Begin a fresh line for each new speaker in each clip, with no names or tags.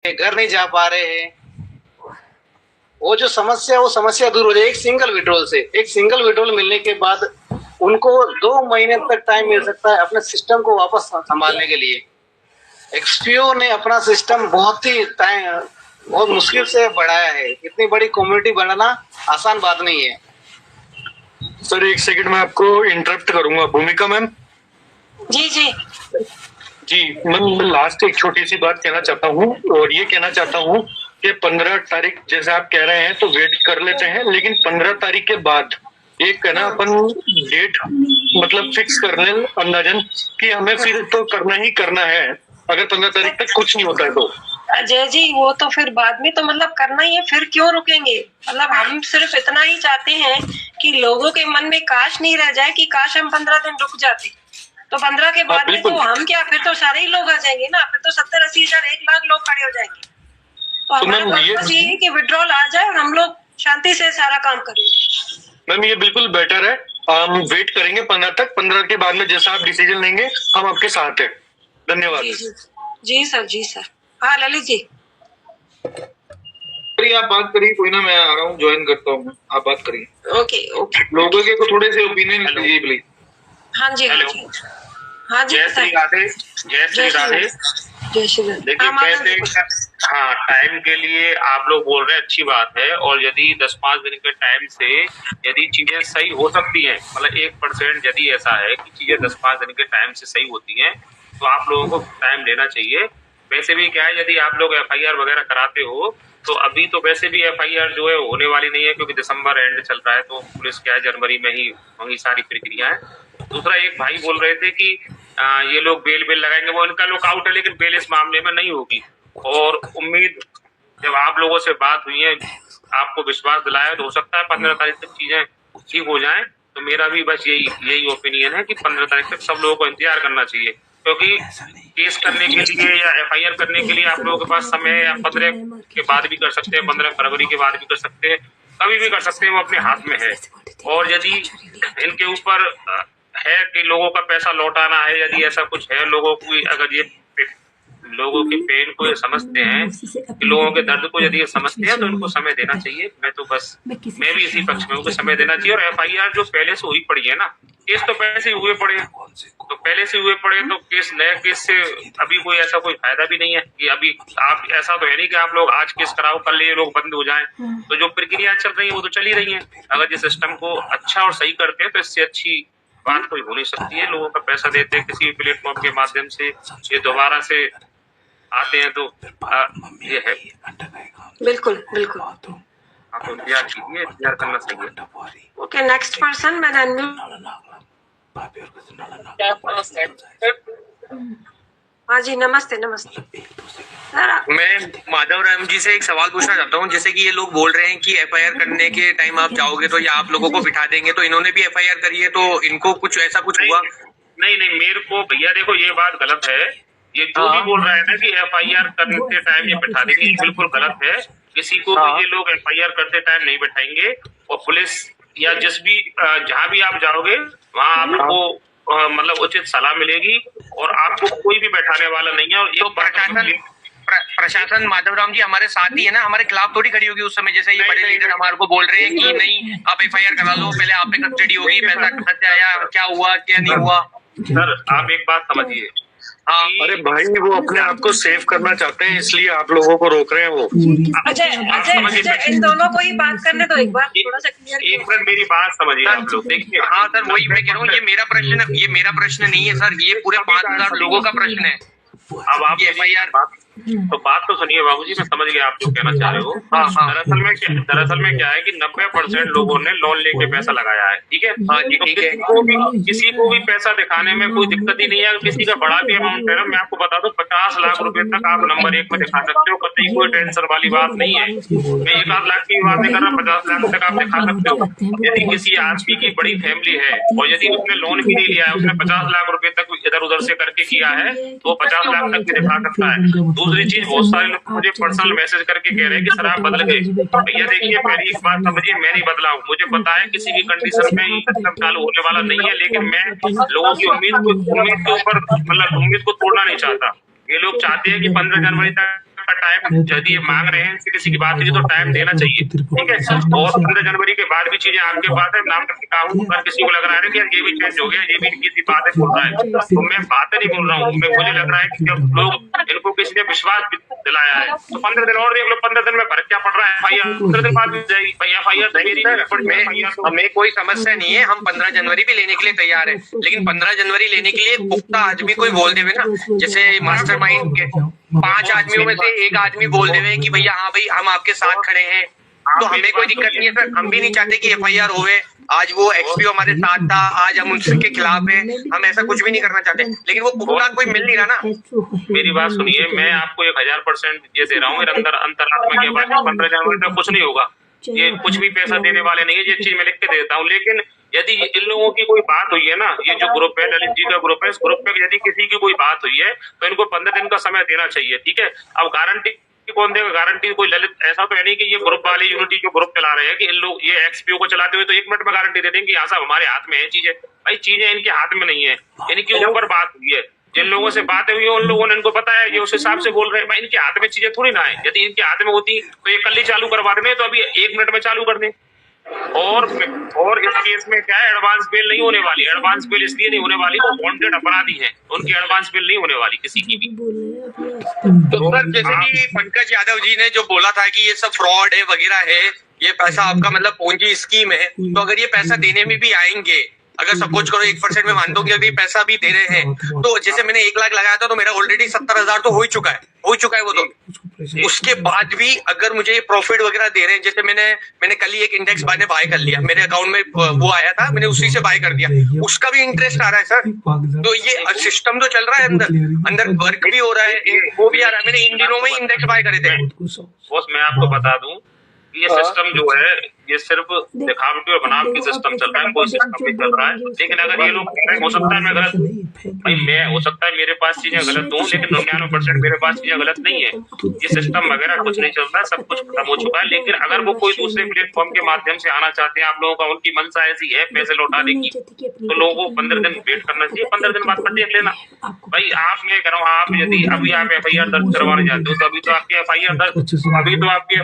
घर नहीं जा पा रहे हैं, वो जो समस्या, वो समस्या दूर हो जाए एक सिंगल विड्रॉल से। एक सिंगल विड्रॉल मिलने के बाद उनको 2 महीने तक टाइम मिल सकता है अपने सिस्टम को वापस संभालने के लिए। एक्सपीओ ने अपना सिस्टम बहुत मुश्किल से बढ़ाया है। इतनी बड़ी कम्युनिटी बनाना आसान बात नहीं है।
सर एक सेकंड मैं आपको इंटरप्ट करूंगा। भूमिका मैम।
जी जी
जी मैं लास्ट एक छोटी सी बात कहना चाहता हूँ, और ये कहना चाहता हूँ कि 15 तारीख जैसे आप कह रहे हैं तो वेट कर लेते हैं, लेकिन 15 तारीख के बाद एक है ना अपन डेट मतलब फिक्स कर लें अंदाजन कि हमें फिर तो करना ही करना है। अगर 15 तारीख तक कुछ नहीं होता है तो
अजय जी, वो तो फिर बाद में तो मतलब करना ही है, फिर क्यों रुकेंगे। मतलब हम सिर्फ इतना ही चाहते हैं कि लोगों के मन में काश नहीं रह जाए कि काश हम 15 दिन रुक जाते। तो 15 के बाद में तो हम क्या, फिर तो सारे ही लोग आ जाएंगे ना, फिर तो 70-80 हजार 1 लाख लोग खड़े हो जाएंगे। तो हमारा पर्पस ये है कि विड्रॉल आ जाए और हम लोग शांति से सारा काम करें।
मैम ये बिल्कुल बेटर है। हम वेट करेंगे 15 तक। 15 के बाद में जैसा आप डिसीजन लेंगे हम आपके साथ हैं। धन्यवाद।
जी सर, जी सर। हाँ ललित जी,
आप बात करिए, कोई ना, मैं आ रहा हूँ, ज्वाइन करता हूँ, आप बात करिए।
Okay okay.
लोगों के को थोड़े से ओपिनियन लीजिए प्लीज।
हाँ जी हाँ जी हाँ जी।
जय श्री राधे। जय श्री राधे।
जय श्री राधे।
देखिए पैसे, हाँ टाइम के लिए आप लोग बोल रहे हैं, अच्छी बात है। और यदि 10-5 दिन के टाइम से यदि चीजें सही हो सकती हैं, मतलब 1% यदि ऐसा है कि चीजें 10-5 दिन के टाइम से सही होती हैं, तो आप लोगों को टाइम लेना चाहिए। वैसे भी क्या है, यदि आप लोग FIR वगैरह कराते हो तो अभी तो वैसे भी FIR जो है होने वाली नहीं है, क्योंकि दिसंबर एंड चल रहा है, तो पुलिस क्या है जनवरी में ही होंगी सारी प्रक्रिया है। दूसरा एक भाई बोल रहे थे कि ये लोग बेल लगाएंगे, वो इनका लुकआउट है, लेकिन बेल इस मामले में नहीं होगी। और उम्मीद जब आप लोगों से बात हुई है, आपको विश्वास दिलाया, तो हो सकता है 15 तारीख तक चीजें ठीक हो जाएं। तो मेरा भी बस यही ओपिनियन है कि 15 तारीख तक सब लोगों को इंतजार करना चाहिए, क्योंकि केस करने के लिए या FIR करने के लिए आप लोगों के पास समय या 15 के बाद भी कर सकते हैं, 15 फरवरी के बाद भी कर सकते हैं, कभी भी कर सकते हैं, वो अपने हाथ में है। और यदि इनके ऊपर है कि लोगों का पैसा लौटाना है, यदि ऐसा कुछ है, लोगों को अगर ये लोगों के पेन को ये समझते हैं, कि लोगों के दर्द को यदि ये समझते हैं, तो इनको समय देना चाहिए। मैं भी इसी पक्ष में हूँ कि समय देना चाहिए। और FIR जो पहले से हुई पड़ी है ना, केस तो पहले से हुए पड़े हैं, तो पहले से हुए पड़े तो केस, नए केस से अभी कोई ऐसा कोई फायदा भी नहीं है कि अभी आप, ऐसा तो है नहीं कि आप लोग आज केस कराओ कल ये लोग बंद हो जाएं। तो जो प्रक्रिया चल रही है वो तो चल ही रही है। अगर ये सिस्टम को अच्छा और सही करते हैं तो इससे अच्छी बात कोई हो नहीं सकती है। लोगों का पैसा देते हैं किसी भी प्लेटफॉर्म के माध्यम से, ये दोबारा से आते हैं, तो ये है।
बिल्कुल बिल्कुल।
हाँ तो इंतजार करना चाहिए।
Okay, next person. मैं हाँ जी, नमस्ते नमस्ते।
मैं माधव राम जी से एक सवाल पूछना चाहता हूँ। जैसे कि ये लोग बोल रहे हैं कि FIR करने के टाइम आप जाओगे तो या आप लोगों को बिठा देंगे, तो इन्होंने भी FIR करी है, तो इनको कुछ ऐसा कुछ हुआ?
नहीं, मेरे को भैया देखो ये बात गलत है। ये जो भी बोल रहा है ना कि FIR करते टाइम ये बिठा देंगे, बिल्कुल गलत है। किसी को भी ये लोग FIR करते टाइम नहीं बैठाएंगे। और पुलिस या जिस भी जहाँ भी आप जाओगे वहाँ आपको मतलब उचित सलाह मिलेगी, और आपको कोई भी बैठाने वाला नहीं है। और
तो प्रशासन माधव राम जी हमारे साथ ही है ना, हमारे खिलाफ थोड़ी खड़ी होगी उस समय। जैसे ये बड़े लीडर हमारे को बोल रहे हैं कि नहीं आप FIR करा लो, पहले आप पे कस्टडी होगी, पैसा कहाँ से आया, क्या हुआ क्या नहीं हुआ।
सर आप एक बात समझिए।
हाँ
अरे भाई वो अपने आप को सेव करना चाहते हैं, इसलिए आप लोगों को रोक रहे हैं। वो
अजय इन दोनों को ही बात करने दो एक बार, थोड़ा सा क्लियर।
एक मिनट मेरी बात समझिए आप लोग। देखिए
हाँ सर, वही मैं कह रहा हूँ, ये मेरा प्रश्न नहीं है सर, ये पूरे 5000 लोगों का प्रश्न है।
अब आप FIR तो बात तो सुनिए बाबूजी, मैं समझ गया आप जो कहना चाह रहे हो। दरअसल में क्या है कि 90% लोगों ने लोन लेके पैसा लगाया है, ठीक है। हाँ जी ठीक है। किसी को भी पैसा दिखाने में कोई दिक्कत ही नहीं है। किसी का बड़ा भी अमाउंट है ना, मैं आपको बता दूं 50 लाख रुपए तक आप नंबर 1 में दिखा सकते हो, कतई कोई टेंशन वाली बात नहीं है। मैं 1 लाख की बात नहीं कर रहा, 50 लाख तक आप दिखा सकते हो। यदि किसी आदमी की बड़ी फैमिली है और यदि उसने लोन भी नहीं लिया है, उसने 50 लाख रुपए तक इधर उधर से करके किया है, तो वो 50 लाख तक भी दिखा सकता है। दूसरी चीज, बहुत सारे लोग मुझे पर्सनल मैसेज करके कह रहे हैं कि सर आप बदल गए। भैया देखिए पहली एक बात समझिए, मैं नहीं बदला हूँ। मुझे पता है किसी भी कंडीशन में ये सिस्टम चालू होने वाला नहीं है, लेकिन मैं लोगों की उम्मीद के ऊपर मतलब उम्मीद को तोड़ना नहीं चाहता। ये लोग चाहते हैं कि 15 जनवरी तक आपका टाइम यदि ये मांग रहे हैं किसी की बात है तो टाइम देना चाहिए, ठीक है। और 15 जनवरी के बाद भी चीजें आपके पास है, नाम करके कहा हूँ, अगर किसी को लग रहा है कि यार ये भी चेंज हो गया, ये भी इनकी बातें बोल रहा है, तो मैं बातें नहीं बोल रहा हूँ, मुझे लग रहा है कि जब लोग इनको किसी ने विश्वास दिलाया है तो 15 दिन और देख लो, 15 दिन में फर्क क्या पड़ रहा है, FIR 15 दिन बाद मिल जाएगी, FIR
हमें कोई समस्या नहीं है, हम 15 जनवरी भी लेने के लिए तैयार है, लेकिन 15 जनवरी लेने के लिए पुख्ता आदमी कोई बोल देवे ना, जैसे मास्टरमाइंड के 5 आदमियों में से एक आदमी बोल देवे कि भैया हाँ भाई हम आपके साथ खड़े हैं, तो हमें कोई दिक्कत नहीं है सर। हम भी नहीं चाहते कि FIR होवे, आज वो XPO हमारे साथ था, आज हम उनके खिलाफ है, हम ऐसा कुछ भी नहीं करना चाहते, लेकिन वो पुख्ता कोई मिल नहीं रहा ना।
मेरी बात सुनिए, मैं आपको 1000% ये दे रहा हूँ, मेरे अंदर अंतरात्मा के बाद 15 जनवरी तक कुछ नहीं होगा, ये कुछ भी पैसा देने वाले नहीं है, ये चीज मैं लिख के देता हूँ। लेकिन यदि इन लोगों की कोई बात हुई है ना, ये जो ग्रुप है, ललित जी का ग्रुप है, इस ग्रुप पे यदि किसी की कोई बात हुई है तो इनको 15 दिन का समय देना चाहिए, ठीक है। अब गारंटी कौन देगा, गारंटी कोई ललित, ऐसा तो है नहीं कि ये ग्रुप वाले यूनिटी जो ग्रुप चला रहे हैं कि इन लोग ये XPO को चलाते हुए तो 1 मिनट में गारंटी दे देंगे यहाँ साहब हमारे हाथ में है चीजें, भाई चीजें इनके हाथ में नहीं है, इनके ऊपर बात हुई है, जिन लोगों से बातें हुई है उन लोगों ने इनको पता है, ये उस हिसाब से बोल रहे हैं, भाई इनके हाथ में चीजें थोड़ी ना है, यदि इनके हाथ में होती तो ये कल ही चालू करवा दें, तो अभी 1 मिनट में चालू कर दें। और इस केस में क्या है, एडवांस बेल नहीं होने वाली, एडवांस बेल इसलिए नहीं होने वाली, वो वांटेड अपराधी हैं, उनकी एडवांस बेल नहीं होने वाली किसी की भी।
तो सर जैसे कि पंकज यादव जी ने जो बोला था कि ये सब फ्रॉड है वगैरह है, ये पैसा आपका मतलब पूंजी स्कीम है, तो अगर ये पैसा देने में भी आएंगे, अगर सब कुछ करो 1% में मान दो कि अगर ये पैसा भी दे रहे हैं, तो जैसे मैंने 1 लाख लगाया था तो मेरा ऑलरेडी 70,000 तो हो ही चुका है वो तो, उसके बाद भी अगर मुझे ये प्रॉफिट वगैरह दे रहे हैं, जैसे मैंने कल ही एक इंडेक्स बाय कर लिया, मेरे अकाउंट में वो आया था, मैंने उसी से बाय कर दिया, उसका भी इंटरेस्ट आ रहा है सर, तो ये सिस्टम तो चल रहा है, अंदर वर्क भी हो रहा है, वो भी आ रहा है। मैंने इन दिनों में इंडेक्स बाय करे थे।
बॉस मैं आपको बता दूं, ये सिस्टम जो है ये सिर्फ दिखावटी और बनावटी सिस्टम चल रहा है, कोई सिस्टम नहीं चल रहा है। लेकिन अगर ये लोग कह रहे हैं हो सकता है मैं गलत हूँ, भाई मैं हो सकता है मेरे पास चीजें गलत हूँ, लेकिन 99% मेरे पास चीजें गलत नहीं है, ये सिस्टम वगैरह कुछ नहीं चल रहा है, सब कुछ खत्म हो चुका है। लेकिन अगर वो कोई दूसरे प्लेटफॉर्म के माध्यम से आना चाहते हैं, आप लोगों का उनकी मंशा ऐसी है पैसे लौटाने की, तो लोगों को 15 दिन वेट करना चाहिए, 15 दिन बाद पर देख लेना। भाई आप मैं कह रहा हूँ, आप यदि अभी आप FIR दर्ज करवाने जाते हो तो अभी तो आपकी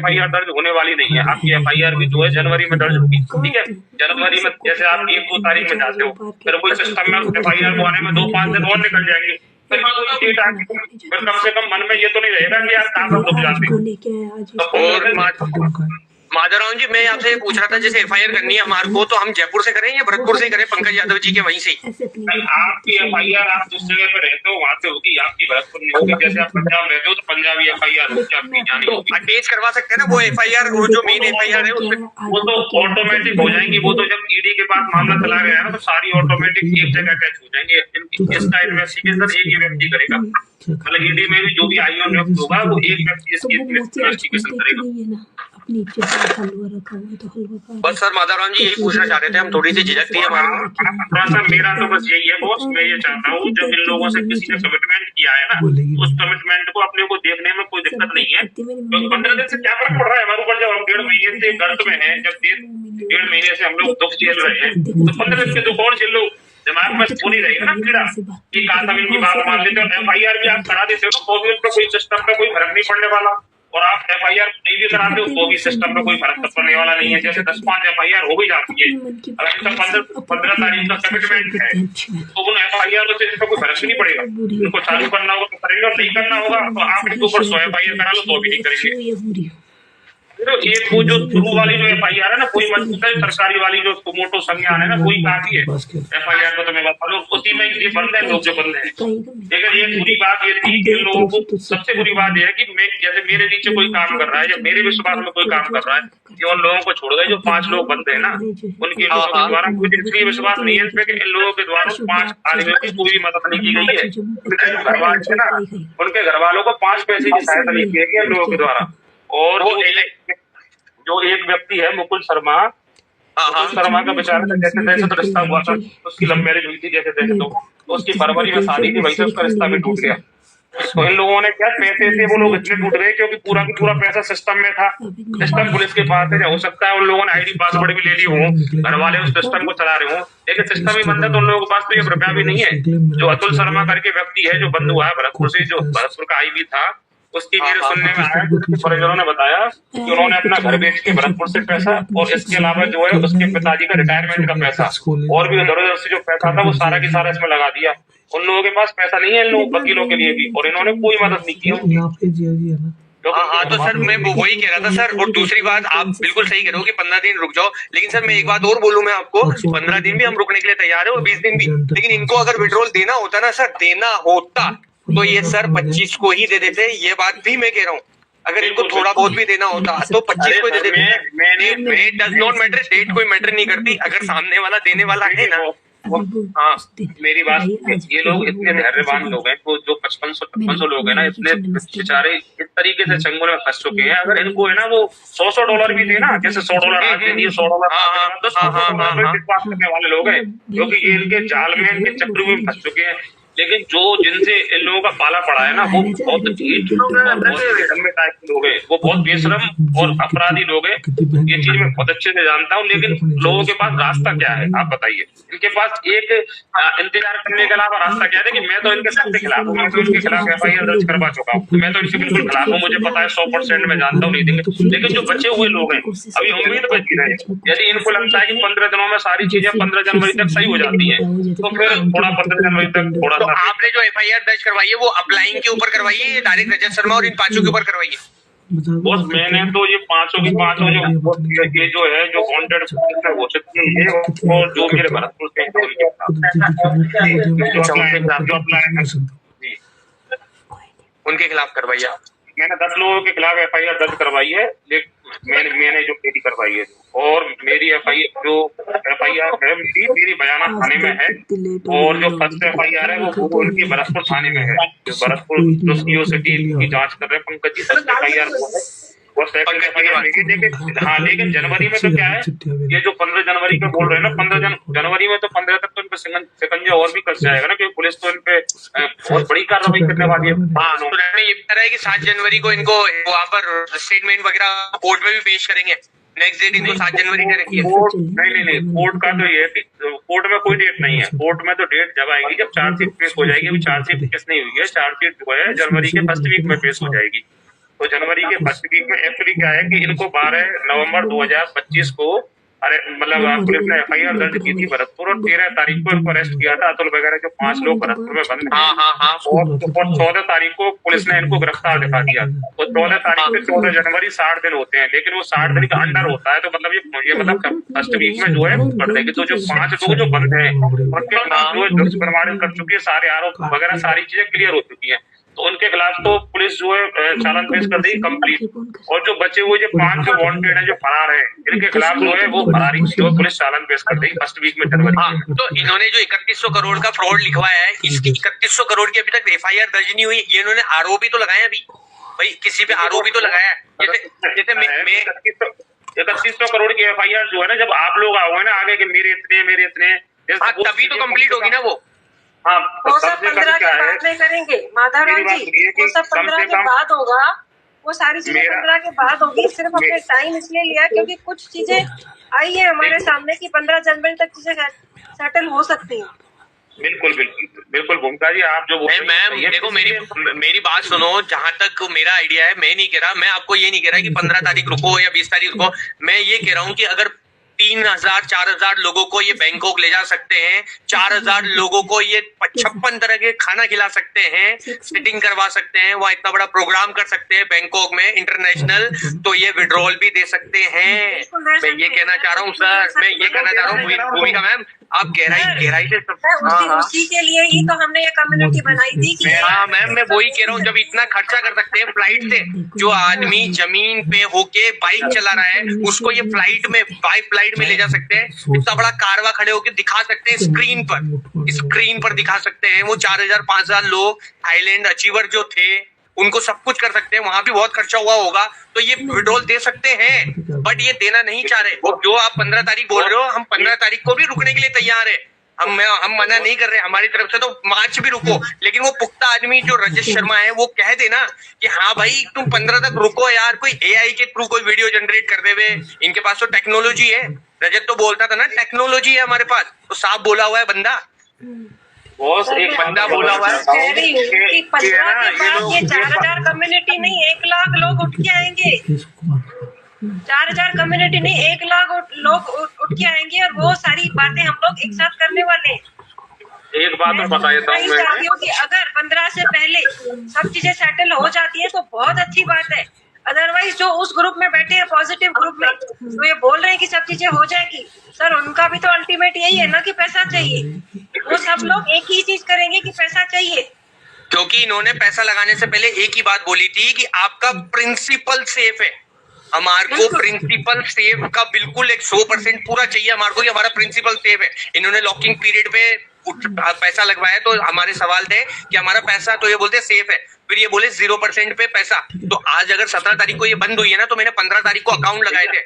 FIR दर्ज होने वाली नहीं है, आपकी FIR भी जो है जनवरी में दर्ज होगी, ठीक है। जनवरी में जैसे आप 1-2 तारीख में जाते हो, फिर कोई सिस्टम में FIR को आने में 2-5 दिन और निकल जाएंगे, फिर कोई डेट आती है, फिर कम से कम मन में ये तो नहीं रहेगा कि यार कहाँ पर रुक जाते।
और माधवराम जी मैं आपसे पूछ रहा था, जैसे FIR करनी है हमारे को, तो हम जयपुर से करें या भरतपुर से करें, पंकज यादव जी के वहीं से?
आपकी FIR आप जिस जगह पे रहते हो वहाँ से होगी, आपकी भरतपुर नहीं होगी। जैसे आप पंजाब रहते हो तो पंजाबी FIR होगी, आपकी जानी होगी।
अटैच करवा सकते हैं ना वो FIR, वो जो मेन FIR है उसमें,
वो तो ऑटोमेटिक हो जाएंगी, वो तो जब ED के पास मामला चला गया है ना तो सारी ऑटोमेटिक एक जगह अटैच हो जाएंगे। इसका इन्वेस्टिगेशन एक ही व्यक्ति करेगा, मतलब ED में भी जो भी IO नियुक्त होगा वो एक व्यक्ति इसकी इन्वेस्टिगेशन करेगा।
बस सर माधवराम जी यही पूछना चाह रहे थे, हम थोड़ी सी झिझक थी हमारी।
थोड़ा सा मेरा तो बस यही है बॉस, मैं ये चाहता हूँ जब इन लोगों से किसी ने कमिटमेंट किया है ना, उस कमिटमेंट को अपने को देखने में कोई दिक्कत नहीं है। तो 15 दिन से क्या फर्क पड़ रहा है हमारे ऊपर, जब हम 1.5 महीने से गर्त में हैं, जब 1.5 महीने से हम लोग दुख झेल रहे हैं, तो 15 दिन के दुख और झेल लो, दिमाग में पूरी रहेगी ना कीड़ा कि कहा हम इनकी बात मान लेते हो। FIR भी आप करा देते हो तो भी उन पर कोई सिस्टम पे कोई फर्क नहीं पड़ने वाला, और आप FIR नहीं भी कराते हो तो भी सिस्टम पे कोई फर्क पड़ने वाला नहीं है। जैसे 10-5 FIR हो भी जाती है, अगर इनका 15 तारीख का कमिटमेंट है तो उन FIR से इनका कोई फर्क नहीं पड़ेगा। इनको चालू करना होगा तो करेंगे, और नहीं करना होगा तो आप इनके ऊपर 100 FIR करा लो तो भी नहीं करेंगे। तो एक वो जो शुरू वाली जो FIR है ना, कोई मजबूत है, सरकारी वाली जो मोटो संज्ञान है ना, कोई काफी है। FIR को तो मैं बता दूं, उसी में ये बंद है, लोग जो बंद है। लेकिन एक बुरी बात ये थी कि लोगों को, सबसे बुरी बात यह है कि मैं जैसे मेरे नीचे कोई काम कर रहा है या मेरे विश्वास में कोई काम कर रहा है, ये उन लोगों को छोड़ गए जो 5 लोग बनते हैं ना, उनके लोगों के द्वारा मुझे इसलिए विश्वास नहीं है इसमें कि इन लोगों के द्वारा 5 आदमियों की कोई भी मदद नहीं की गई है। घर वाले थे ना, उनके घर वालों को 5 पैसे की सहायता नहीं की गई इन लोगों के द्वारा। और जो एक व्यक्ति है मुकुल शर्मा का बेचारे का जैसे तैसे तो रिश्ता हुआ था, उसकी लव मैरिज हुई थी जैसे तैसे, तो उसकी फरवरी में शादी थी, वहीं से उसका रिश्ता भी टूट गया। तो इन लोगों ने क्या पैसे से वो लोग इतने टूट गए क्योंकि पूरा की पूरा पैसा सिस्टम में था, सिस्टम पुलिस के पास है। हो सकता है उन लोगों ने ID पासवर्ड भी ले ली हो, घर वाले उस सिस्टम को चला रहे हो, लेकिन सिस्टम ही बंद है तो उन लोगों के पास तो ये रुपया भी नहीं है। जो अतुल शर्मा करके व्यक्ति है, जो बंधु है भरतपुर से, जो भरतपुर का IB था, उसकी मेरे सुनने में आया कि परिजनों ने बताया कि उन्होंने अपना घर बेच के भरतपुर से पैसा और इसके अलावा जो है उसके पिताजी का रिटायरमेंट का पैसा और भी उधर उधर से जो पैसा था वो सारा की सारा इसमें लगा दिया। उन लोगों के पास पैसा नहीं है, इन लोग वकीलों के लिए भी, और इन्होंने कोई मदद नहीं की उनकी।
हाँ, तो सर मैं वही कह रहा था सर। और दूसरी बात, आप बिल्कुल सही कह रहे हो कि 15 दिन रुक जाओ, लेकिन सर मैं एक बात और बोलूं मैं आपको, 15 दिन भी हम रुकने के लिए तैयार है और 20 दिन भी, लेकिन इनको अगर विड्रॉल देना होता ना सर, देना होता तो ये सर 25 को ही दे देते। ये बात भी मैं कह रहा हूँ, अगर इनको थोड़ा बहुत भी देना होता तो 25 को दे देते। डज नॉट मैटर, डेट कोई मैटर नहीं करती, अगर सामने वाला देने वाला है ना।
हाँ, मेरी बात, ये लोग इतने धैर्यवान लोग हैं, तो जो 5500 लोग हैं ना, इतने बेचारे इस तरीके से चंगुल में फंस चुके हैं। अगर इनको है ना वो $100 भी देना, जैसे $100 आज दे दिए, $100 तो $100 विश्वास करने वाले लोग हैं, क्योंकि ये इनके जाल में, इनके चक्र में फंस चुके हैं। लेकिन जो जिनसे इन लोगों का पाला पड़ा है ना, वो बहुत ढीठ लोग हैं, बहुत टाइप के लोग हैं, वो बहुत बेशरम और अपराधी लोग हैं। ये चीज मैं बहुत अच्छे से जानता हूँ, लेकिन लोगों के पास रास्ता क्या है आप बताइए? इनके पास एक इंतजार करने के अलावा रास्ता क्या है कि मैं तो इनके सबके खिलाफ हूँ, मैं तो इनके खिलाफ FIR दर्ज करवा चुका हूँ, मैं तो इनके बिल्कुल खिलाफ हूँ, मुझे पता है 100% मैं जानता हूँ नहीं देंगे। लेकिन जो बचे हुए लोग हैं अभी उम्मीद बची रहे, यदि इनको लगता है कि 15 दिनों में सारी चीजें 15 जनवरी तक सही हो जाती है, तो फिर थोड़ा 15 जनवरी तक थोड़ा।
तो आपने जो FIR दर्ज करवाई है वो अप्लाइंग के ऊपर करवाई है या डायरेक्ट रजत शर्मा और इन 5 के ऊपर करवाई है?
बस मैंने तो ये 5 की 5 ये जो है जो वांटेड हो सकती है ये, और जो मेरे भरतपुर से
उनके खिलाफ करवाई है।
मैंने 10 लोगों के खिलाफ FIR दर्ज करवाई है, मैंने जो पेटी करवाई है, और मेरी FIR है मेरी बयाना थाने में है, और जो फर्स्ट FIR है वो उनकी भरतपुर थाने में है। जो भरतपुर जो CO सिटी की जांच कर रहे हैं पंकज जी, फर्स्ट FIR वो सेकंड FIR। हाँ, लेकिन जनवरी में तो क्या है, ये जो 15 जनवरी का बोल रहे हैं ना, 15 जनवरी में तो 15 तक तो इन पे शिकंजा और भी कस जाएगा ना, क्योंकि पुलिस तो इन पे बहुत बड़ी कार्रवाई करने वाली है।
हाँ, तो ये कह रहा है कि 7 जनवरी को इनको वहाँ पर स्टेटमेंट वगैरह कोर्ट में भी पेश करेंगे। नेक्स्ट डेट इनको 7 जनवरी का रखी है।
नहीं, कोर्ट का तो ये है कि कोर्ट में कोई डेट नहीं है। कोर्ट में तो डेट जब आएगी जब चार्जशीट पेश हो जाएगी। अभी चार्जशीट पेश नहीं हुई है, चार्जशीट जो है जनवरी के फर्स्ट वीक में पेश हो जाएगी। तो जनवरी के फर्स्ट वीक में एक्चुअली क्या है कि इनको 12 नवंबर 2025 को मतलब पुलिस ने FIR दर्ज की थी भरतपुर, और 13 तारीख को इनको अरेस्ट किया था। अतुल वगैरह जो 5 लोग भरतपुर में बंद हैं, और 14 तारीख को पुलिस ने इनको गिरफ्तार दिखा दिया। तो 14 तारीख से 14 जनवरी 60 दिन होते हैं, लेकिन वो 60 दिन का अंडर होता है। तो मतलब ये मतलब फर्स्ट वीक में जो है कर देगी। तो जो 5 लोग जो बंद है उनके खिलाफ जो है प्रमाणित कर चुकी है, सारे आरोप वगैरह सारी चीजें क्लियर हो चुकी है। तो उनके खिलाफ तो पुलिस जो है चालान पेश कर देगी कंप्लीट। और जो बचे हुए जो 5 जो वांटेड है, जो फरार है, इनके खिलाफ जो है वो फरारी जो पुलिस चालान पेश कर देगी फर्स्ट वीक में जनवरी।
हाँ, तो इन्होंने जो 3100 करोड़ का फ्रॉड लिखवाया है, इसकी 3100 करोड़ की अभी तक FIR दर्ज नहीं हुई। ये इन्होंने आरोपी तो लगाया अभी भाई, किसी पे आरोपी तो लगाया। जैसे मैं
3100 करोड़ की FIR जो है ना, जब आप लोग आओगे ना आगे कि मेरे इतने
तभी तो कंप्लीट होगी ना वो।
हाँ, वो सब 15 के बाद में करेंगे माधवराव जी, वो सब 15 के बाद होगा। वो सारी चीजें 15 के बाद होगी। सिर्फ हमने टाइम इसलिए लिया क्योंकि कुछ चीजें आई है हमारे सामने कि 15 जनवरी तक चीजें सेटल हो सकती हैं।
बिल्कुल भूमिका जी, आप जो
मैम देखो मेरी बात सुनो। जहां तक मेरा आइडिया है, मैं नहीं कह रहा, मैं आपको ये नहीं कह रहा कि 15 तारीख रुको या 20 तारीख रुको। मैं ये कह रहा हूँ कि अगर 3000-4000 लोगों को ये बैंकॉक ले जा सकते हैं, 4000 लोगों को ये 56 तरह के खाना खिला सकते हैं, सिटिंग करवा सकते हैं, वहाँ इतना बड़ा प्रोग्राम कर सकते हैं बैंकॉक में इंटरनेशनल, तो ये विड्रॉल भी दे सकते हैं। मैं ये कहना चाह रहा हूँ सर, मैं ये कहना चाह रहा हूँ भूमिका मैम, आप गहराई से
उसी के लिए ही तो हमने ये कम्युनिटी बनाई थी कि
हाँ मैम, मैं वही कह रहा हूँ, जब इतना खर्चा कर सकते हैं फ्लाइट से, जो आदमी जमीन पे होके बाइक चला रहा है उसको ये फ्लाइट में ले जा सकते हैं। इतना बड़ा कारवा खड़े होके दिखा सकते हैं स्क्रीन पर दिखा सकते हैं। वो 4000-5000 लोग थाईलैंड अचीवर जो थे उनको सब कुछ कर सकते हैं। वहां भी बहुत खर्चा हुआ होगा, तो ये विड्रॉल दे सकते हैं, बट ये देना नहीं चाह रहे। और जो आप 15 तारीख बोल रहे हो, हम 15 तारीख को भी रुकने के लिए तैयार है। हम मना नहीं कर रहे, हमारी तरफ से तो मार्च भी रुको, लेकिन वो पुख्ता आदमी जो रजत शर्मा है वो कह देना कि हाँ भाई तुम 15 तक रुको यार, कोई AI के थ्रू कोई वीडियो जनरेट कर दे। इनके पास तो टेक्नोलॉजी है। रजत तो बोलता था ना टेक्नोलॉजी है हमारे पास, तो साफ बोला हुआ है बंदा।
बॉस एक
बंदा बोला हुआ है।
कह रही हूँ कि
कि
15
है ना,
के
ये
बाद
लोग
ये 4,000 कम्युनिटी नहीं 1 लाख लोग उठ के आएंगे। 4,000 कम्युनिटी नहीं 1 लाख लोग उठ के आएंगे और वो सारी बातें हम लोग एक साथ करने वाले हैं।
एक बात और बता देता हूँ
मैं
मैं,
चाहती हूँ कि अगर 15 से पहले सब चीजें सेटल हो जाती है तो बहुत अच्छी बात है। अदरवाइज जो उस ग्रुप में बैठे हैं पॉजिटिव ग्रुप में तो ये बोल रहे हैं कि सब चीजें हो जाएगी, सर उनका भी तो अल्टीमेट यही है ना कि पैसा चाहिए। वो सब लोग एक ही चीज करेंगे कि पैसा चाहिए।
क्योंकि इन्होंने पैसा लगाने से पहले एक ही बात बोली थी कि आपका प्रिंसिपल सेफ है। हमारे को
बिल्कुल।
प्रिंसिपल सेफ का बिल्कुल 100% पूरा चाहिए हमारे को कि हमारा प्रिंसिपल सेफ है। इन्होंने लॉकिंग पीरियड पे पैसा लगवाया तो हमारे सवाल थे कि हमारा पैसा, तो ये बोलते सेफ है, फिर ये बोले 0% पे पैसा। तो आज अगर 17 तारीख को ये बंद हुई है ना, तो मैंने 15 तारीख को अकाउंट लगाए थे,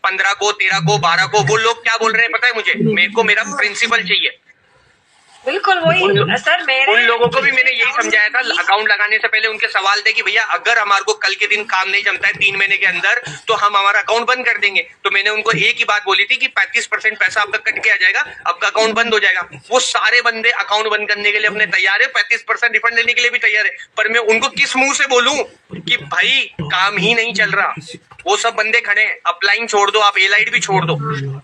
15 को, 13 को, 12 को। वो लोग क्या बोल रहे हैं पता है मुझे? मेरे को मेरा प्रिंसिपल चाहिए।
बिल्कुल वही सर मेरे
उन लोगों को भी मैंने यही समझाया था अकाउंट लगाने से पहले। उनके सवाल थे कि भैया अगर हमारे को कल के दिन काम नहीं जमता है 3 महीने के अंदर तो हम हमारा अकाउंट बंद कर देंगे। तो मैंने उनको एक ही बात बोली थी कि 35% पैसा आपका कट के आ जाएगा, आपका अकाउंट बंद हो जाएगा। वो सारे बंदे अकाउंट बंद करने के लिए अपने तैयार है, 35% रिफंड देने के लिए भी तैयार है। पर मैं उनको किस मुंह से बोलूं कि भाई काम ही नहीं चल रहा। वो सब बंदे खड़े हैं, अपलाइन छोड़ दो आप, एलाइड भी छोड़ दो,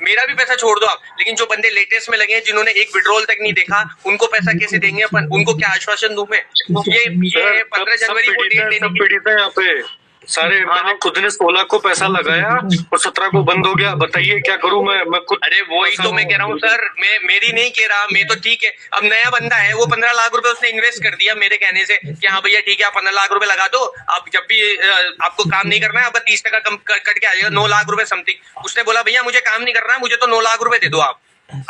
मेरा भी पैसा छोड़ दो आप, लेकिन जो बंदे लेटेस्ट में लगे हैं जिन्होंने एक विड्रॉल तक नहीं देखा, उनको पैसा कैसे देंगे अपन? उनको क्या आश्वासन दूं मैं? ये 15 जनवरी को डेट लेने की।
पीड़ित है यहाँ पे सारे। मैंने खुद ने 16 को पैसा लगाया और 17 को बंद हो गया। बताइए क्या करूं मैं खुद।
अरे वही तो मैं कह रहा हूँ सर, मैं मेरी नहीं कह रहा, मैं तो ठीक है। अब नया बंदा है, वो 15 लाख रुपए उसने इन्वेस्ट कर दिया मेरे कहने से कि हाँ भैया ठीक है आप 15 लाख रुपए लगा दो, आप जब भी आपको काम नहीं करना है आपका 30% कम कट के आ जाएगा, 9 लाख रुपए समथिंग। उसने बोला भैया मुझे काम नहीं करना है, मुझे तो 9 लाख रुपए दे दो आप।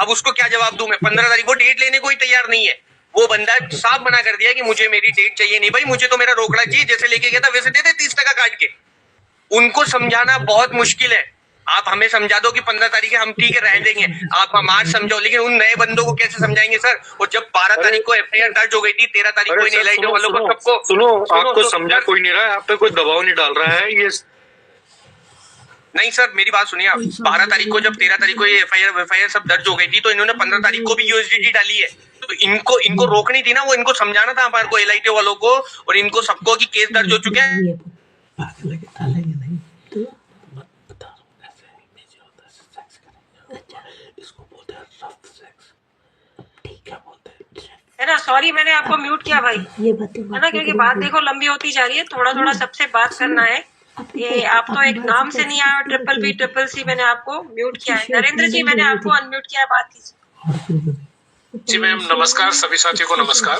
अब उसको क्या जवाब दूं मैं? 15 तारीख को डेट लेने को ही तैयार नहीं है। वो बंदा साफ मना कर दिया कि मुझे मेरी डेट चाहिए नहीं भाई, मुझे तो मेरा रोकड़ा चाहिए, जैसे लेके गया था वैसे दे दे 30% काट के। उनको समझाना बहुत मुश्किल है। आप हमें समझा दो कि 15 तारीख है हम ठीक है रह देंगे, आप हमारे समझाओ, लेकिन उन नए बंदों को कैसे समझाएंगे सर? और जब 12 तारीख को एफआईआर दर्ज हो गई थी, 13 तारीख को इन एलआईटी वालों को सबको
सुनो, आपको समझा कोई नहीं रहा है, आप पे कोई दबाव नहीं डाल रहा है। ये
नहीं सर मेरी बात सुनिए आप, 12 तारीख को जब 13 तारीख को ये एफआईआर सब दर्ज हो गई थी तो इन्होंने 15 तारीख को भी यूएसडीटी डाली है। तो इनको रोकनी थी ना, वो इनको समझाना था हमारे को एलआईटी वालों को और इनको सबको कि केस दर्ज हो चुके हैं।
डालेंगे नहीं तो मैं बता रहा हूँ ऐसे इमेज होता है सेक्स करेंगे। अच्छा इसको बोलते हैं रफ सेक्स, ठीक है बोलते हैं
है ना। सॉरी मैंने आपको म्यूट किया भाई,
ये बातें
है ना, क्योंकि बात देखो लंबी होती जा रही है, थोड़ा थोड़ा सबसे बात करना है। ये आप तो एक नाम से नहीं आया, BBC मैंने आपको म्यूट किया है। नरेंद्र जी मैंने आपको अनम्यूट किया है, बात कीजिए।
जी मैम नमस्कार, सभी साथियों को नमस्कार।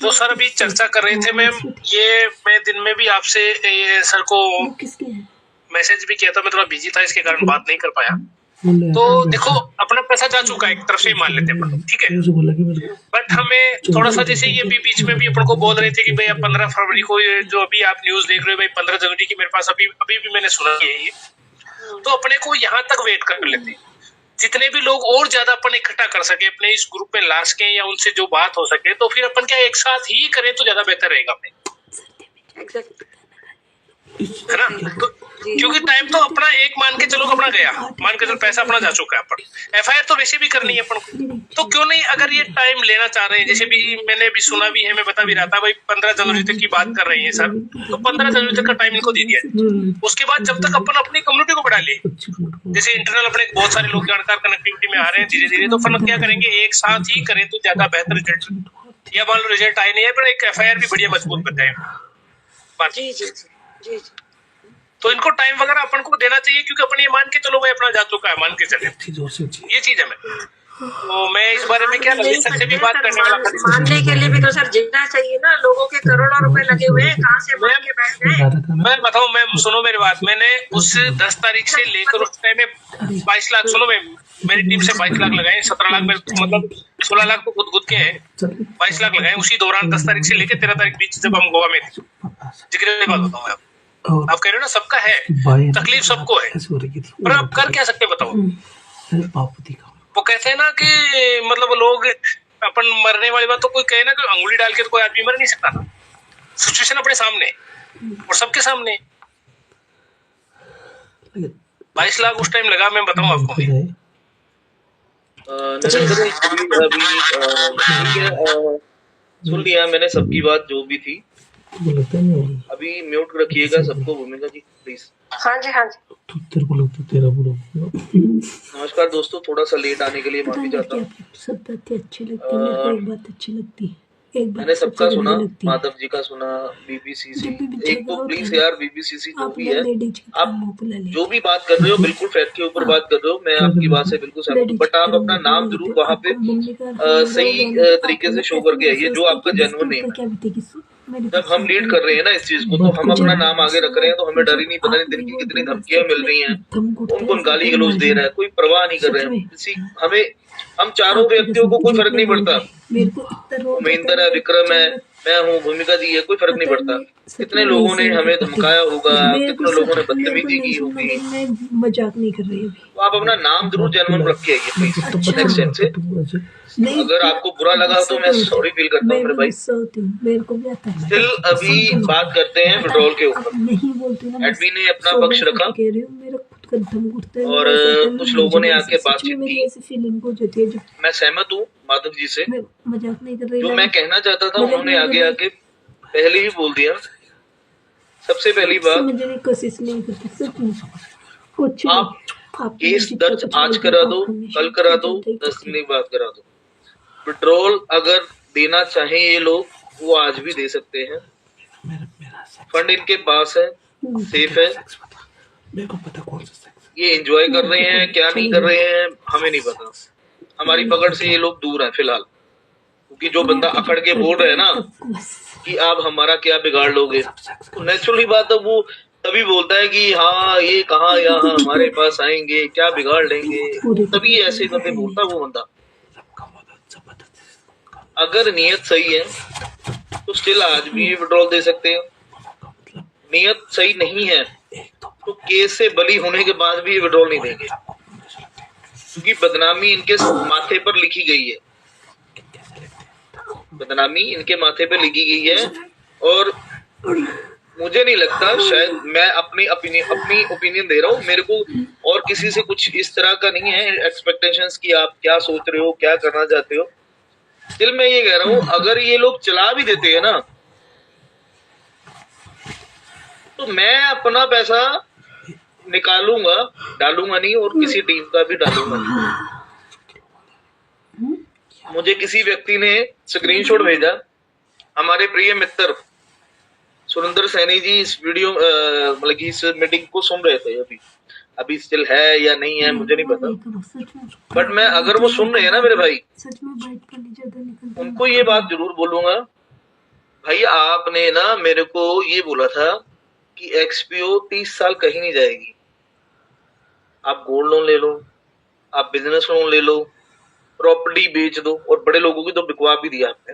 तो सर अभी चर्चा कर रहे थे मैम, ये मैं दिन में भी आपसे ये सर को मैसेज भी किया था, मैं थोड़ा बिजी था इसके कारण बात नहीं कर पाया। तो देखो अपना पैसा जा चुका है, एक तरफ से ही मान लेते हैं, ठीक है। बट हमें थोड़ा सा जैसे ये भी बीच में भी अपन को बोल रहे थे कि भाई अब 15 फरवरी को ये जो अभी आप न्यूज देख रहे हो भाई 15 जनवरी की मेरे पास अभी भी मैंने सुना है ये, तो अपने को यहाँ तक वेट कर लेते, जितने भी लोग और ज्यादा अपन इकट्ठा कर सके अपने इस ग्रुप में ला सके या उनसे जो बात हो सके, तो फिर अपन क्या एक साथ ही करें तो ज्यादा बेहतर रहेगा अपने, है ना। तो क्योंकि टाइम तो अपना एक मान के चलो अपना गया, मान के चलो पैसा अपना जा चुका है, अपन एफआईआर तो वैसे भी करनी है अपन को, तो क्यों नहीं अगर ये टाइम लेना चाह रहे हैं, जैसे भी मैंने भी सुना भी है, मैं बता भी रहा था भाई 15 जनवरी तक की बात कर रही है सर, तो 15 जनवरी तक का टाइम इनको दे दिया। उसके बाद जब तक अपन अपनी कम्युनिटी को बढ़ा ले, जैसे इंटरनल अपने बहुत सारे लोग जानकार कनेक्टिविटी में आ रहे हैं धीरे धीरे, तो अपन क्या करेंगे एक साथ ही करें तो ज्यादा बेहतर रिजल्ट, या मान लो रिजल्ट आए नहीं है पर एक एफआईआर भी बढ़िया मजबूत बन जाए।
जी जी जी जी।
तो इनको टाइम वगैरह अपन को देना चाहिए, क्योंकि अपन ये मान के चलो भाई अपना जा चुका है, मान के चले, ये चीज है। मैं तो मैं इस बारे में क्या सर से भी बात करने वाला था।
मानने के लिए भी तो सर जितना चाहिए ना, लोगों के करोड़ों रुपए लगे हुए हैं, कहाँ से मान के बैठ गए।
मैं बताऊं, मैं सुनो मेरी बात, मैंने उस 10 तारीख से लेकर उस टाइम में 22 लाख, सुनो मैं मेरी टीम से 22 लाख लगाए, 17 लाख मेरे मतलब 16 लाख तो खुद के हैं, 22 लाख लगाए उसी दौरान 10 तारीख से लेकर 13 तारीख बीच जब हम गोवा में थे। जिक्र बात बताऊँ आप कह रहे हो ना सबका है, तकलीफ सबको है, पर आप कर क्या सकते बताओ। वो कहते हैं ना कि मतलब लोग अपन मरने वाली बात, तो कोई कहे ना कि अंगुली डाल के तो कोई आदमी मर नहीं सकता ना, सिचुएशन अपने सामने और सबके सामने। 22 लाख उस टाइम लगा, मैं बताऊं आपको,
नरेंद्र भाई ठीक है, सुन लिया मैंने सबकी बात जो भी थी।
तुमको लगता नहीं होगी?
अभी म्यूट रखिएगा सबको, भूमिका जी प्लीज।
हाँ जी हाँ जी।
तेरे को लगता तेरा बुरा
नमस्कार दोस्तों, थोड़ा सा लेट आने के लिए माफी चाहता हूँ।
सब बातें अच्छी लगती है, मेरे को एक बात अच्छी लगती है, एक बात
मैंने सबका
सबसे
सुना,
गंदी लगती है।
माधव जी का सुना, बीबीसीसी।
जब भी
एक तो
झगड़ा
प्लीज
होता है
यार बीबीसीसी जो
आप
भी
लोग
है,
लेडीज के
आप
कामों को ले लेते
जो भी बात कर रहे हो बिल्कुल फैक्ट के ऊपर बात कर रहे हो, मैं आपकी बात से बिल्कुल सहमत हूँ, बट आप अपना नाम जरूर वहाँ पे सही तरीके से शो करके आइए, जो आपका जेन्युइन नेम है। जब हम लीड कर रहे हैं ना इस चीज को, तो हम अपना नाम आगे रख रहे हैं, तो हमें डर ही नहीं, पता नहीं दिन की कितनी धमकियां मिल रही हैं, कौन गाली गलौज दे रहा है, कोई परवाह नहीं कर रहे हैं किसी। हम चारों व्यक्तियों को कोई फर्क नहीं पड़ता, महेंद्र है, विक्रम है, मैं हूँ, भूमिका जी है, कोई फर्क नहीं पड़ता। कितने लोगों ने हमें धमकाया होगा, कितने लोगों ने बदतमीजी की होगी,
मजाक नहीं कर रही अभी।
तो आप अपना नाम जरूर जेन्युइन रख के आइए प्लीज नेक्स्ट टाइम से। अगर आपको बुरा लगा तो मैं सॉरी फील करता हूँ मेरे भाई।
मेरे को भी आता है।
स्टिल अभी बात करते हैं विड्रॉल के ऊपर।
नहीं बोलती ना,
एडमिन ने अपना पक्ष रखा
कह रही हूँ, मेरा खुद का दम घुटता है।
और कुछ लोगों ने आके बातचीत की।
ऐसी फीलिंग हो जाती है जो
मैं सहमत हूँ माधव जी से,
मैं मजाक नहीं कर रही।
जो मैं कहना चाहता था उन्होंने आगे आके पहले ही बोल दिया। सबसे पहली बात,
समझने की कोशिश नहीं करती सच में कुछ
आप केस दर्ज आज करा दो, कल करा दो, 10 दिन बाद करा दो। विड्रॉल अगर देना चाहें ये लोग, वो आज भी दे सकते हैं। फंड इनके पास है, सेफ है।
मेरे को पता कौन सा सेक्स।
ये एंजॉय कर रहे हैं क्या नहीं कर रहे हैं हमें नहीं पता, हमारी पकड़ से ये लोग दूर हैं फिलहाल, क्योंकि जो बंदा अकड़ के बोल रहे हैं ना कि आप हमारा क्या बिगाड़ लोगे, तो नेचुरली बात है वो तभी बोलता है कि हाँ ये कहाँ यहाँ हमारे पास आएंगे, क्या बिगाड़ लेंगे, तभी ऐसे करके बोलता है वो बंदा। अगर नियत सही है तो स्टिल आज भी विड्रॉल दे सकते हैं। नियत सही नहीं है तो केस से बली होने के बाद भी विड्रॉल नहीं देंगे, क्योंकि बदनामी इनके माथे पर लिखी गई है, बदनामी इनके माथे पे लिखी गई है। और मुझे नहीं लगता, शायद मैं अपनी ओपिनियन दे रहा हूँ, मेरे को और किसी से कुछ इस तरह का नहीं है एक्सपेक्टेशंस कि आप क्या सोच रहे हो, क्या करना चाहते हो। स्टिल मैं ये कह रहा हूँ, अगर ये लोग चला भी देते हैं ना, तो मैं अपना पैसा निकालूंगा, डालूंगा नहीं, और किसी टीम का भी डालूंगा नहीं। मुझे किसी व्यक्ति ने स्क्रीनशॉट भेजा, हमारे प्रिय मित्र सुरेंद्र सैनी जी इस वीडियो मतलब कि इस मीटिंग को सुन रहे थे, अभी स्टिल है या नहीं है मुझे नहीं पता, बट मैं अगर वो सुन रहे हैं ना मेरे भाई, उनको ये बात जरूर बोलूंगा, भाई आपने ना मेरे को ये बोला था कि एक्सपीओ 30 साल कहीं नहीं जाएगी, आप गोल्ड लोन ले लो, आप बिजनेस लोन ले लो, प्रॉपर्टी बेच दो, और बड़े लोगों की तो बिकवा भी दिया आपने।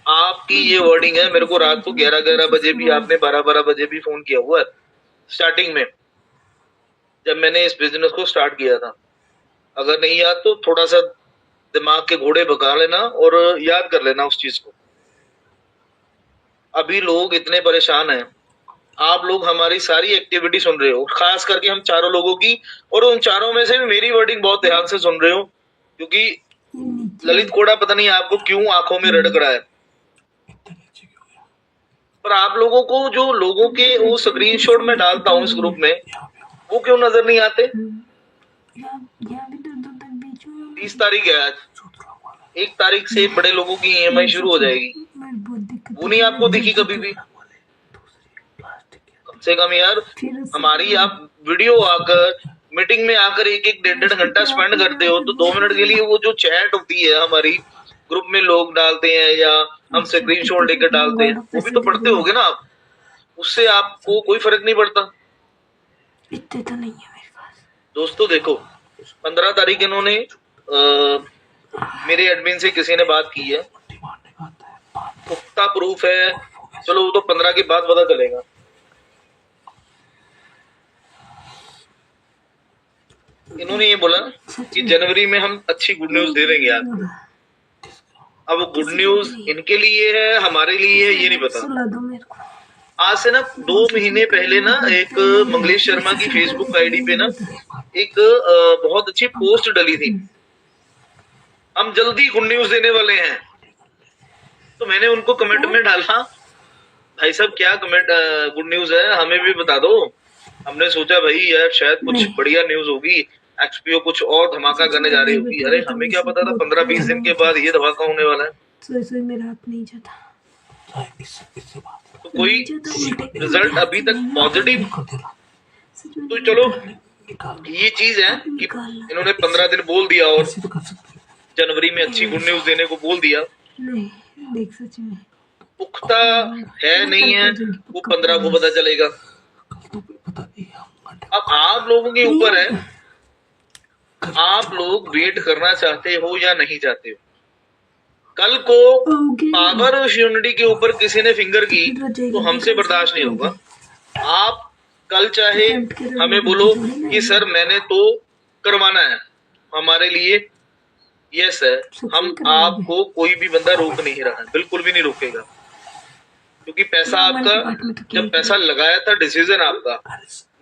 आपकी ये वर्डिंग है, मेरे को रात को 11-11 बजे भी आपने 12-12 बजे भी फोन किया हुआ है स्टार्टिंग में, जब मैंने इस बिजनेस को स्टार्ट किया था। अगर नहीं याद तो थोड़ा सा दिमाग के घोड़े भगा लेना और याद कर लेना उस चीज को। अभी लोग इतने परेशान हैं, आप लोग हमारी सारी एक्टिविटी सुन रहे हो, खास करके हम चारों लोगों की, और उन चारों में से भी मेरी वर्डिंग बहुत ध्यान से सुन रहे हो, क्योंकि ललित कोड़ा पता नहीं आपको क्यों आंखों में रड़क रहा है, पर आप लोगों को जो लोगों के वो स्क्रीनशॉट में डालता हूँ इस ग्रुप में, वो क्यों नजर नहीं आते। 30 तारीख है आज, 1 तारीख से बड़े लोगों की EMI शुरू हो जाएगी, वो नहीं आपको दिखी कभी भी। कम से कम यार हमारी आप वीडियो आकर मीटिंग में आकर 1-1 घंटा स्पेंड करते हो, तो 2 मिनट के लिए वो जो चैट होती है हमारी ग्रुप में लोग डालते हैं या हम स्क्रीनशॉट लेकर डालते हैं, वो भी तो पढ़ते होगे ना आप, उससे आपको कोई फर्क नहीं पड़ता।
इतने तो नहीं है मेरे पास।
दोस्तों देखो 15 तारीख इन्होंने मेरे एडमिन से किसी ने बात की है, पुख्ता प्रूफ है, चलो वो तो 15 के बाद पता चलेगा। इन्होंने ये बोला कि जनवरी में हम अच्छी गुड न्यूज दे देंगे आपको। अब गुड न्यूज इनके लिए है हमारे लिए है ये नहीं पता,
सुला दो मेरे को।
आज से ना 2 महीने पहले ना एक मंगलेश शर्मा की फेसबुक आईडी पे ना एक बहुत अच्छी पोस्ट डली थी, हम जल्दी गुड न्यूज देने वाले हैं। तो मैंने उनको कमेंट में डाला, भाई साहब क्या कमेंट गुड न्यूज है, हमें भी बता दो। हमने सोचा भाई यार शायद कुछ बढ़िया न्यूज होगी, एक्सपीओ कुछ और धमाका करने जा रही होगी। अरे हमें क्या पता था 15-20 दिन के बाद ये धमाका होने वाला है।
सोई में रात नहीं जाता।
तो कोई रिजल्ट अभी तक पॉजिटिव, तो चलो ये चीज है कि इन्होंने 15 दिन बोल दिया और जनवरी में अच्छी गुड न्यूज देने को बोल दिया।
नहीं देख, सच में
पुख्ता है नहीं है वो 15 को पता चलेगा। अब आप लोगों के ऊपर है, आप लोग वेट करना चाहते हो या नहीं चाहते हो। कल को पावर ऑफ यूनिटी के ऊपर किसी ने फिंगर की तो हमसे बर्दाश्त नहीं होगा। आप कल चाहे हमें बोलो कि सर मैंने तो करवाना है, हमारे लिए यस है, हम आपको कोई भी बंदा रोक नहीं रहा है, बिल्कुल भी नहीं रोकेगा, क्योंकि पैसा आपका, जब पैसा लगाया था डिसीजन आपका।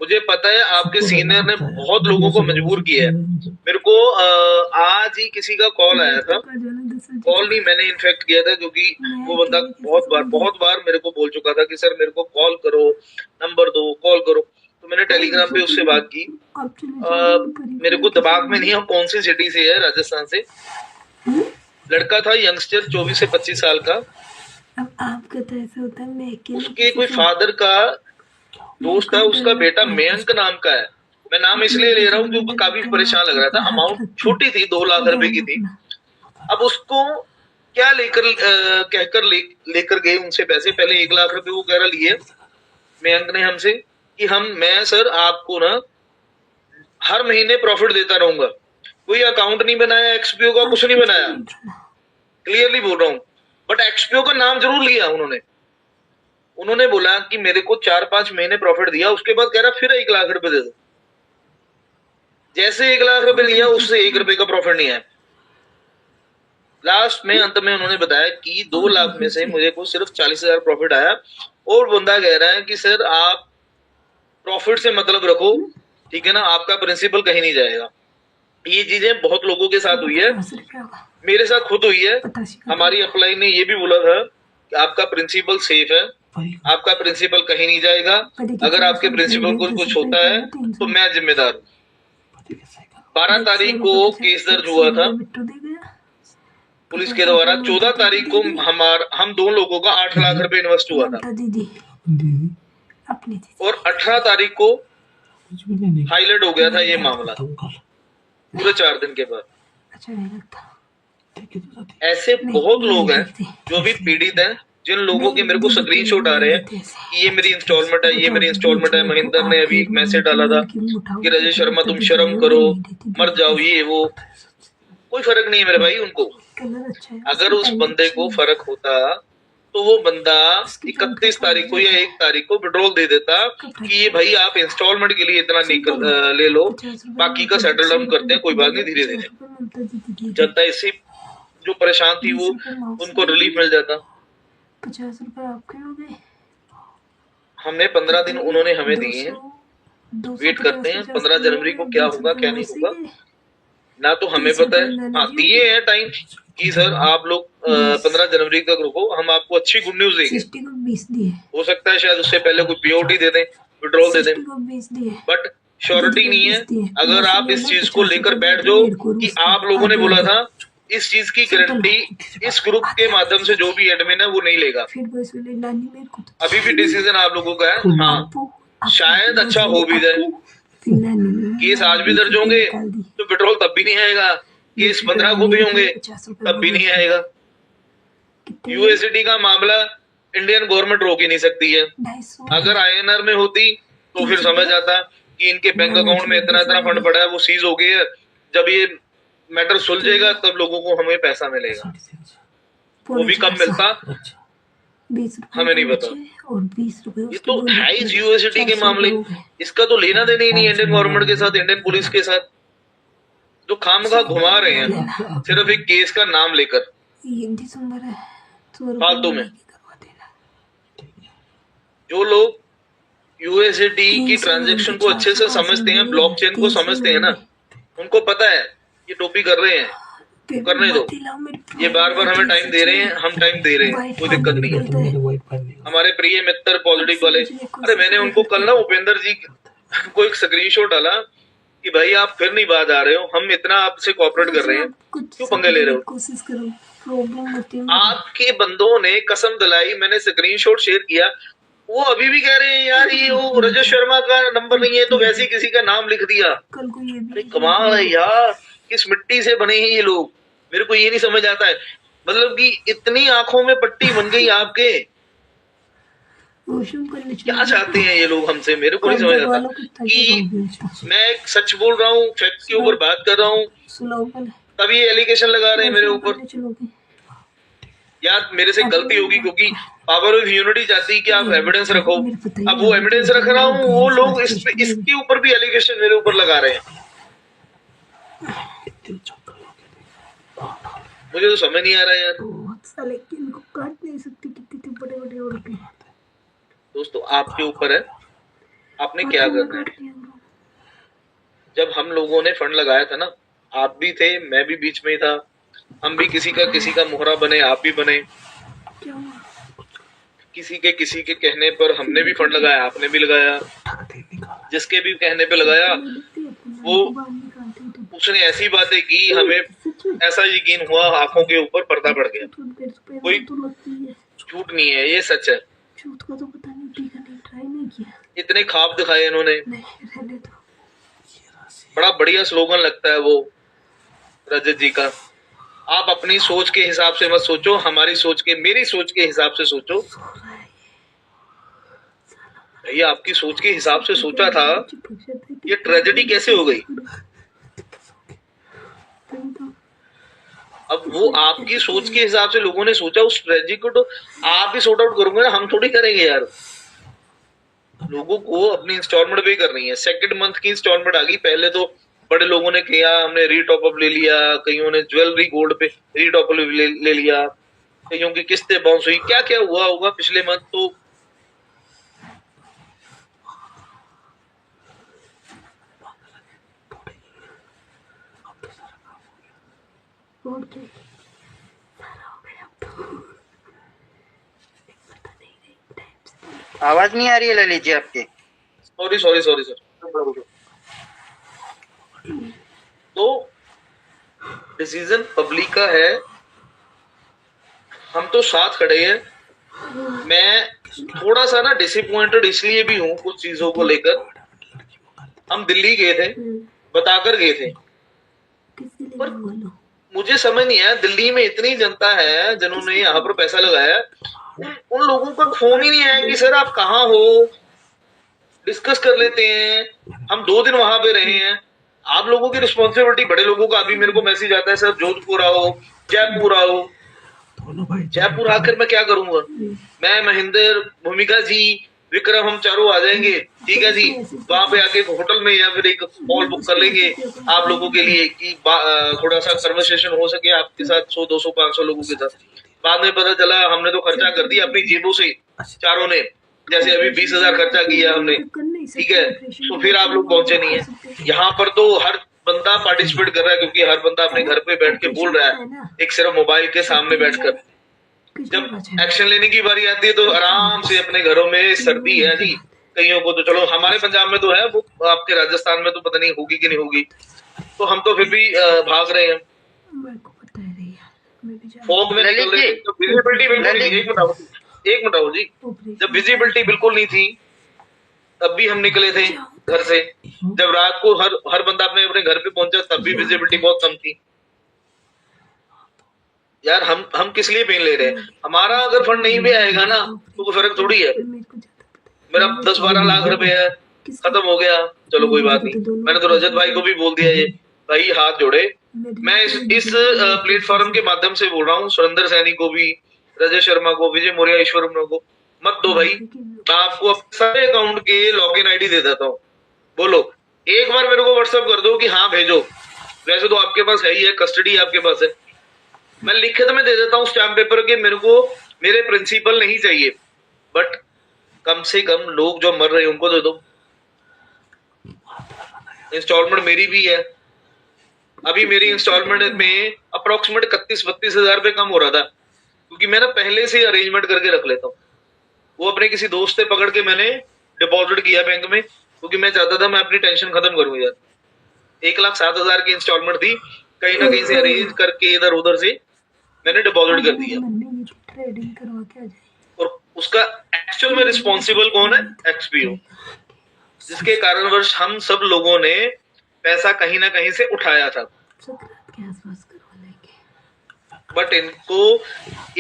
मुझे पता है आपके सीनियर ने बहुत लोगों को मजबूर किया है। मेरे को आज ही किसी का कॉल आया था, कॉल नहीं मैंने इनफेक्ट किया था, क्योंकि वो बंदा बहुत बार मेरे को बोल चुका था कि सर मेरे को कॉल करो, नंबर दो, कॉल करो। तो मैंने टेलीग्राम पे उससे बात की। मेरे को दिमाग में नहीं है कौन सी सिटी से है, राजस्थान से लड़का था, यंगस्टर 24 से 25 साल का।
अब आपका तो ऐसा होता है, मैं
उसके कोई फादर का दोस्त था, उसका बेटा मयंक नाम का है। मैं नाम इसलिए ले रहा हूँ क्योंकि काफी परेशान लग रहा था। अमाउंट छोटी थी, 2 लाख रुपए की थी। अब उसको क्या कहकर लेकर गए उनसे पैसे। पहले 1 लाख रुपए वो कह रहा लिए मयंक ने हमसे कि मैं सर आपको ना हर महीने प्रॉफिट देता रहूंगा। कोई अकाउंट नहीं बनाया, एक्सपीओ का कुछ नहीं बनाया, क्लियरली बोल रहा हूँ। बट एक्सपीओ का नाम जरूर लिया उन्होंने बोला कि मेरे को 4-5 महीने प्रॉफिट दिया, उसके बाद कह रहा फिर 1 लाख रुपए दे दो। जैसे 1 लाख रुपए लिया उससे 1 रुपए का प्रॉफिट नहीं आया। लास्ट में अंत में उन्होंने बताया कि 2 लाख में से मुझे को सिर्फ 40,000 प्रॉफिट आया। और बंदा कह रहा है कि सर आप प्रॉफिट से मतलब रखो, ठीक है ना, आपका प्रिंसिपल कहीं नहीं जाएगा। ये चीजें बहुत लोगों के साथ हुई है, मेरे साथ खुद हुई है। हमारी अप्लाई ने ये भी बोला था कि आपका प्रिंसिपल सेफ है, आपका प्रिंसिपल कहीं नहीं जाएगा। अगर आपके प्रिंसिपल को कुछ होता है तो मैं जिम्मेदार हूँ। 12 तारीख को केस दर्ज हुआ था पुलिस के द्वारा। 14 तारीख को हम 2 लोगों का 8 लाख रुपए इन्वेस्ट हुआ था और 18 तारीख को हाईलाइट हो गया था ये मामला, पूरे 4 दिन के बाद। ऐसे बहुत लोग हैं जो भी पीड़ित हैं, जिन लोगों के मेरे को स्क्रीनशॉट आ रहे हैं कि ये मेरी इंस्टॉलमेंट है, ये मेरी इंस्टॉलमेंट है। महेंद्र ने अभी एक मैसेज डाला था कि राजेश शर्मा तुम शर्म करो, मर जाओ, ये वो। कोई फर्क नहीं है मेरे भाई उनको। अगर उस बंदे को फर्क होता तो वो बंदा 31 तारीख को या 1 तारीख को विड्रॉल दे देता कि ये भाई आप इंस्टॉलमेंट के लिए इतना ले लो, बाकी का सेटल डाउन करते हैं, कोई बात नहीं, धीरे धीरे। जनता इससे जो परेशान थी वो उनको रिलीफ मिल जाता।
50 रुपए आपके हो गए।
हमने 15 दिन उन्होंने हमें दिए हैं, वेट करते हैं 15 जनवरी को क्या होगा क्या नहीं होगा ना तो हमें पता है। हाँ दिए है टाइम कि सर आप लोग 15 जनवरी तक रुको, हम आपको अच्छी गुड न्यूज देंगे। हो सकता है शायद उससे पहले कोई पीओटी दे दें, विड्रॉल दे दें, बट श्योरिटी नहीं है। अगर आप इस चीज को लेकर बैठ जाओ कि आप लोगों ने बोला था, इस चीज की गारंटी इस ग्रुप के माध्यम से जो भी एडमिन है वो नहीं लेगा। अभी भी डिसीजन आप लोगों का है। हाँ शायद अच्छा हो भी जाए, केस आज भी दर्ज होंगे तो पेट्रोल तब भी नहीं आएगा, केस 15 को भी होंगे तब भी नहीं आएगा। यूएसडी का मामला इंडियन गवर्नमेंट रोक ही नहीं सकती है। अगर INR में होती तो फिर समझ आता कि इनके बैंक अकाउंट में इतना फंड पड़ा है, वो सीज हो गई है। जब ये मैटर सुलझेगा तब लोगों को हमें पैसा मिलेगा, वो भी कम मिलता हमें नहीं पता।
और 20 रुपए
ये तो है यूएसडी के मामले, इसका तो लेना देना ही नहीं इंडियन गवर्नमेंट के साथ, इंडियन पुलिस के साथ, जो खामखा घुमा रहे हैं सिर्फ एक केस का नाम लेकर फालतू में। जो लोग यूएसडी की ट्रांजैक्शन को अच्छे से समझते हैं, ब्लॉकचेन को समझते हैं ना, उनको पता है ये टोपी कर रहे हैं, करने दो। ये बार बार हमें टाइम दे रहे हैं, हम टाइम दे रहे हैं, कोई दिक्कत नहीं है। हमारे प्रिय मित्र पॉजिटिव वाले, अरे मैंने उनको कल ना उपेंद्र जी को एक स्क्रीनशॉट डाला कि भाई आप फिर नहीं बात आ रहे हो, हम इतना आपसे कोऑपरेट कर रहे हैं, क्यों पंगे ले रहे हो?
कोशिश करो, प्रॉब्लम होती है।
आपके बंदों ने कसम दिलाई, मैंने स्क्रीनशॉट शेयर किया, वो अभी भी कह रहे हैं यार ये वो रजत शर्मा का नंबर नहीं है तो वैसे ही किसी का नाम लिख दिया।
कल को ये
अरे
भी
कमाल है यार, किस मिट्टी से बने हैं ये लोग, मेरे को ये नहीं समझ आता है। मतलब कि इतनी आंखों में पट्टी बन गई आपके,
वॉशरूम करने
क्या चाहते हैं ये लोग हमसे, मेरे को नहीं समझ आता। कि मैं एक सच बोल रहा हूँ, फैक्ट के ऊपर बात कर रहा हूँ, तभी ये एलिगेशन लगा रहे हैं मेरे ऊपर। यार मेरे से गलती होगी, क्योंकि पावर ऑफ यूनिटी चाहती है कि आप एविडेंस रखो। अब वो एविडेंस रख रहा हूँ, वो लोग इसके ऊपर भी एलिगेशन मेरे ऊपर लगा रहे हैं। मुझे तो समझ नहीं आ रहा है यार।
बहुत साले कि इनको काट नहीं सकती, कितने बड़े बड़े और के
दोस्तों आपके ऊपर है, आपने क्या करना है। जब हम लोगों ने फंड लगाया था ना, आप भी थे, मैं भी बीच में ही था, हम भी किसी का मोहरा बने, आप भी बने, किसी के कहने पर हमने भी फंड लगाया, आपने भी लगाया। जिसके भी कहने पे लगाया वो उसने ऐसी बातें की, हमें ऐसा यकीन हुआ, आंखों के ऊपर पर्दा पड़ गया। कोई झूठ नहीं है, ये सच है।
झूठ का तो पता नहीं, ठीक है, नहीं ट्राई नहीं किया।
इतने ख्वाब दिखाए इन्होंने,
रहने दो।
बड़ा बढ़िया स्लोगन लगता है वो रजत जी का। आप अपनी सोच के हिसाब से मत सोचो, हमारी सोच के, मेरी सोच के हिसाब से सोचो। ये आपकी सोच के हिसाब से सोचा था, ये ट्रेजेडी कैसे हो गई? अब वो आपकी सोच के हिसाब से लोगों ने सोचा, उस ट्रेजेडी को तो आप ही सॉर्ट आउट करोगे ना, हम थोड़ी करेंगे यार। लोगों को अपनी इंस्टॉलमेंट पे करनी है। सेकंड मंथ की इंस्टॉलमेंट आ गई, पहले तो बड़े लोगों ने किया, हमने रीटॉप अप ले लिया, कईयों ने ज्वेलरी गोल्ड पे रीटॉप अप ले लिया, कईयों की किस्तें बाउंस हुई, क्या क्या हुआ होगा पिछले मंथ। तो
आवाज नहीं आ रही है ललित जी आपकी?
Sorry sir. तो डिसीजन पब्लिक का है, हम तो साथ खड़े हैं। मैं थोड़ा सा ना डिसअपॉइंटेड इसलिए भी हूँ कुछ चीजों को लेकर। हम दिल्ली गए थे, बताकर गए थे, पर मुझे समझ नहीं आया, दिल्ली में इतनी जनता है जिन्होंने यहाँ पर पैसा लगाया, उन लोगों का फोन ही नहीं आया कि सर आप कहाँ हो, डिस्कस कर लेते हैं। हम 2 दिन वहां पे रहे हैं। आप लोगों की रिस्पॉन्सिबिलिटी, बड़े लोगों का अभी मेरे को मैसेज आता है, सर जोधपुर आओ, जयपुर आओ। जयपुर आकर मैं क्या करूंगा? मैं, महेंद्र, भूमिका जी, विक्रम, हम चारों आ जाएंगे, ठीक है जी। वहां पे आके होटल में या फिर एक हॉल बुक कर लेंगे आप लोगों के लिए, कि थोड़ा सा कन्वर्सेशन हो सके आपके साथ, 100, 200, 500 लोगों के साथ। बाद में पता चला हमने तो खर्चा कर दिया अपनी जेबों से, चारों ने, जैसे अभी 20,000 खर्चा किया हमने, ठीक है। तो फिर आप लोग पहुंचे नहीं है। यहाँ पर तो हर बंदा पार्टिसिपेट कर रहा है, क्योंकि हर बंदा अपने घर पे बैठ के बोल रहा है, एक सिर्फ मोबाइल के सामने बैठकर। जब एक्शन लेने की बारी आती है तो आराम से अपने घरों में, सर्दी है जी कईयों को, तो चलो हमारे पंजाब में तो है, वो आपके राजस्थान में तो पता नहीं होगी कि नहीं होगी, तो हम तो फिर भी भाग रहे हैं। फॉग में निकल रहे थे, तो विजिबिलिटी बिल्कुल नहीं, एक मिनट आओ जी, जब विजिबिलिटी बिल्कुल नहीं थी तब भी हम निकले थे घर से। जब रात को हर बंदा अपने घर पे पहुंचा तब भी विजिबिलिटी बहुत कम थी। यार हम किस लिए पेन ले रहे हैं? हमारा अगर फंड नहीं भी आएगा ना तो कोई फर्क थोड़ी है। मेरा 10-12 लाख रुपए है, खत्म हो गया, चलो कोई बात नहीं। मैंने तो रजत भाई को भी बोल दिया, ये भाई हाथ जोड़े। मैं इस प्लेटफॉर्म के माध्यम से बोल रहा हूँ, सुरेंद्र सैनी को भी, रजत शर्मा को, विजय मौर्य, ईश्वरम को मत दो भाई। मैं आपको सारे अकाउंट के लॉगिन आईडी दे देता हूँ, बोलो एक बार मेरे को व्हाट्सएप कर दो कि हाँ भेजो। वैसे तो आपके पास है ही है, कस्टडी आपके पास है। मैं लिखित में दे देता हूँ स्टैम्प पेपर के, मेरे को मेरे प्रिंसिपल नहीं चाहिए, बट कम से कम लोग जो मर रहे हैं उनको दे दो। इंस्टॉलमेंट मेरी भी है, अभी मेरी इंस्टॉलमेंट में अप्रोक्सीमेट 31-32 हजार रुपये कम हो रहा था, क्योंकि मैं ना पहले से अरेंजमेंट करके रख लेता हूँ। वो अपने किसी दोस्त से पकड़ के मैंने डिपॉजिट किया बैंक में, क्योंकि मैं चाहता था मैं अपनी टेंशन खत्म करूँ यार। 1,07,000 की इंस्टॉलमेंट थी, कहीं ना कहीं से अरेंज करके इधर उधर से मैंने डिपॉजिट कर दिया।
ट्रेडिंग करवा के आ जाए।
और उसका एक्चुअल में रिस्पॉन्सिबल कौन है? एक्सपीओ, जिसके कारणवश हम सब लोगों ने पैसा कहीं ना कहीं से उठाया था।
संक्रांत के आसपास करवा लेंगे।
बट इनको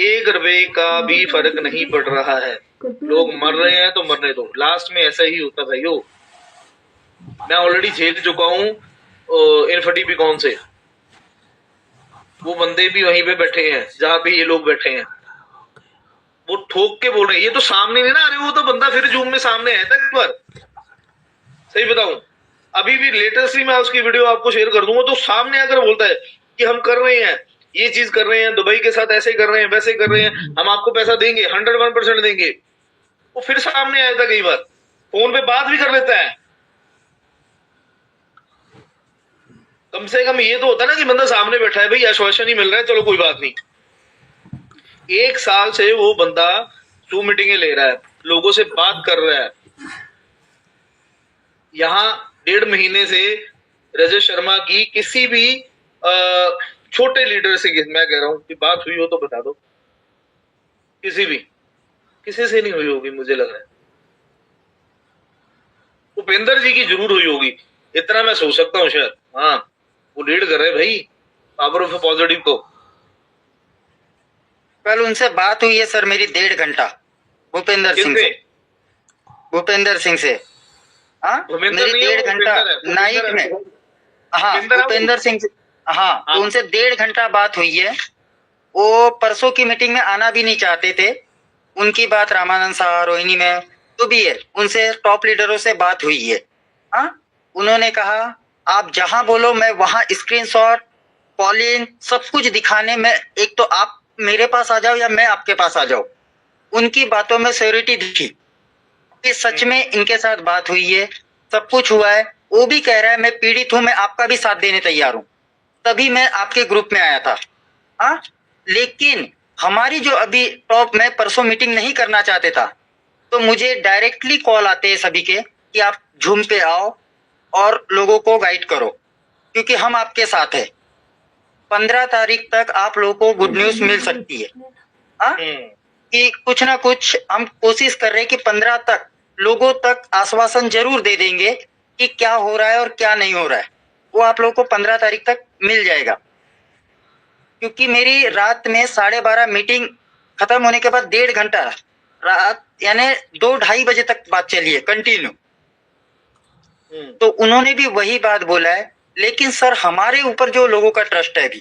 1 रुपए का भी फर्क नहीं पड़ रहा है। लोग मर रहे हैं तो मरने दो, लास्ट में ऐसा ही होता भाइयों। मैं ऑलरेडी झेल चुका हूँ इन्फटी पिकॉन से, वो बंदे भी वहीं पे बैठे हैं जहां पे ये लोग बैठे हैं, वो ठोक के बोल रहे हैं। ये तो सामने नहीं ना, अरे वो तो बंदा फिर जूम में सामने आया था एक बार, सही बताऊं, अभी भी लेटेस्ट ही मैं उसकी वीडियो आपको शेयर कर दूंगा, तो सामने आकर बोलता है कि हम कर रहे हैं, ये चीज कर रहे हैं, दुबई के साथ ऐसे कर रहे हैं, वैसे कर रहे हैं, हम आपको पैसा देंगे, 101% देंगे। वो फिर सामने आया था, कई बार फोन पे बात भी कर लेता है। कम से कम ये तो होता है ना कि बंदा सामने बैठा है, भाई आश्वासन ही मिल रहा है, चलो कोई बात नहीं। 1 साल से वो बंदा जूम मीटिंगें ले रहा है, लोगों से बात कर रहा है। यहाँ 1.5 महीने से रजत शर्मा की किसी भी छोटे लीडर से, मैं कह रहा हूं कि बात हुई हो तो बता दो, किसी से नहीं हुई होगी मुझे लग रहा है। उपेंद्र जी की जरूर हुई होगी, इतना मैं सोच सकता हूँ शायद। हाँ, वो लीड कर रहे भाई पावर ऑफ पॉजिटिव को।
कल उनसे बात हुई है सर मेरी 1.5 घंटा भूपेंद्र सिंह से। हाँ, मेरी 1.5 घंटा नाइट में। हाँ, भूपेंद्र सिंह से। हाँ, तो उनसे 1.5 घंटा बात हुई है। वो परसों की मीटिंग में आना भी नहीं चाहते थे। उनकी बात रामानंद साहा, रोहिणी में तो भी है, उनसे टॉप लीडरों से बात हुई है। हाँ, उन्होंने कहा आप जहां बोलो मैं वहां स्क्रीनशॉट, कॉलिंग सब कुछ दिखाने में, एक तो आप मेरे पास आ जाओ या मैं आपके पास आ जाऊं। उनकी बातों में श्योरिटी दिखी कि सच में इनके साथ बात हुई है, सब कुछ हुआ है। वो भी कह रहा है मैं पीड़ित हूं, मैं आपका भी साथ देने तैयार हूं, तभी मैं आपके ग्रुप में आया था। हाँ, लेकिन हमारी जो अभी टॉप में परसों मीटिंग नहीं करना चाहते था, तो मुझे डायरेक्टली कॉल आते हैं सभी के कि आप झूम पे आओ और लोगों को गाइड करो, क्योंकि हम आपके साथ हैं। 15 तारीख तक आप लोगों को गुड न्यूज मिल सकती है। हाँ, कि कुछ ना कुछ हम कोशिश कर रहे हैं कि 15 तक लोगों तक आश्वासन जरूर दे देंगे कि क्या हो रहा है और क्या नहीं हो रहा है, वो आप लोगों को 15 तारीख तक मिल जाएगा। क्योंकि मेरी रात में 12:30 मीटिंग खत्म होने के बाद 1.5 घंटा रात यानी 2-2:30 बजे तक बात चली है कंटिन्यू। तो उन्होंने भी वही बात बोला है, लेकिन सर हमारे ऊपर जो लोगों का ट्रस्ट है अभी,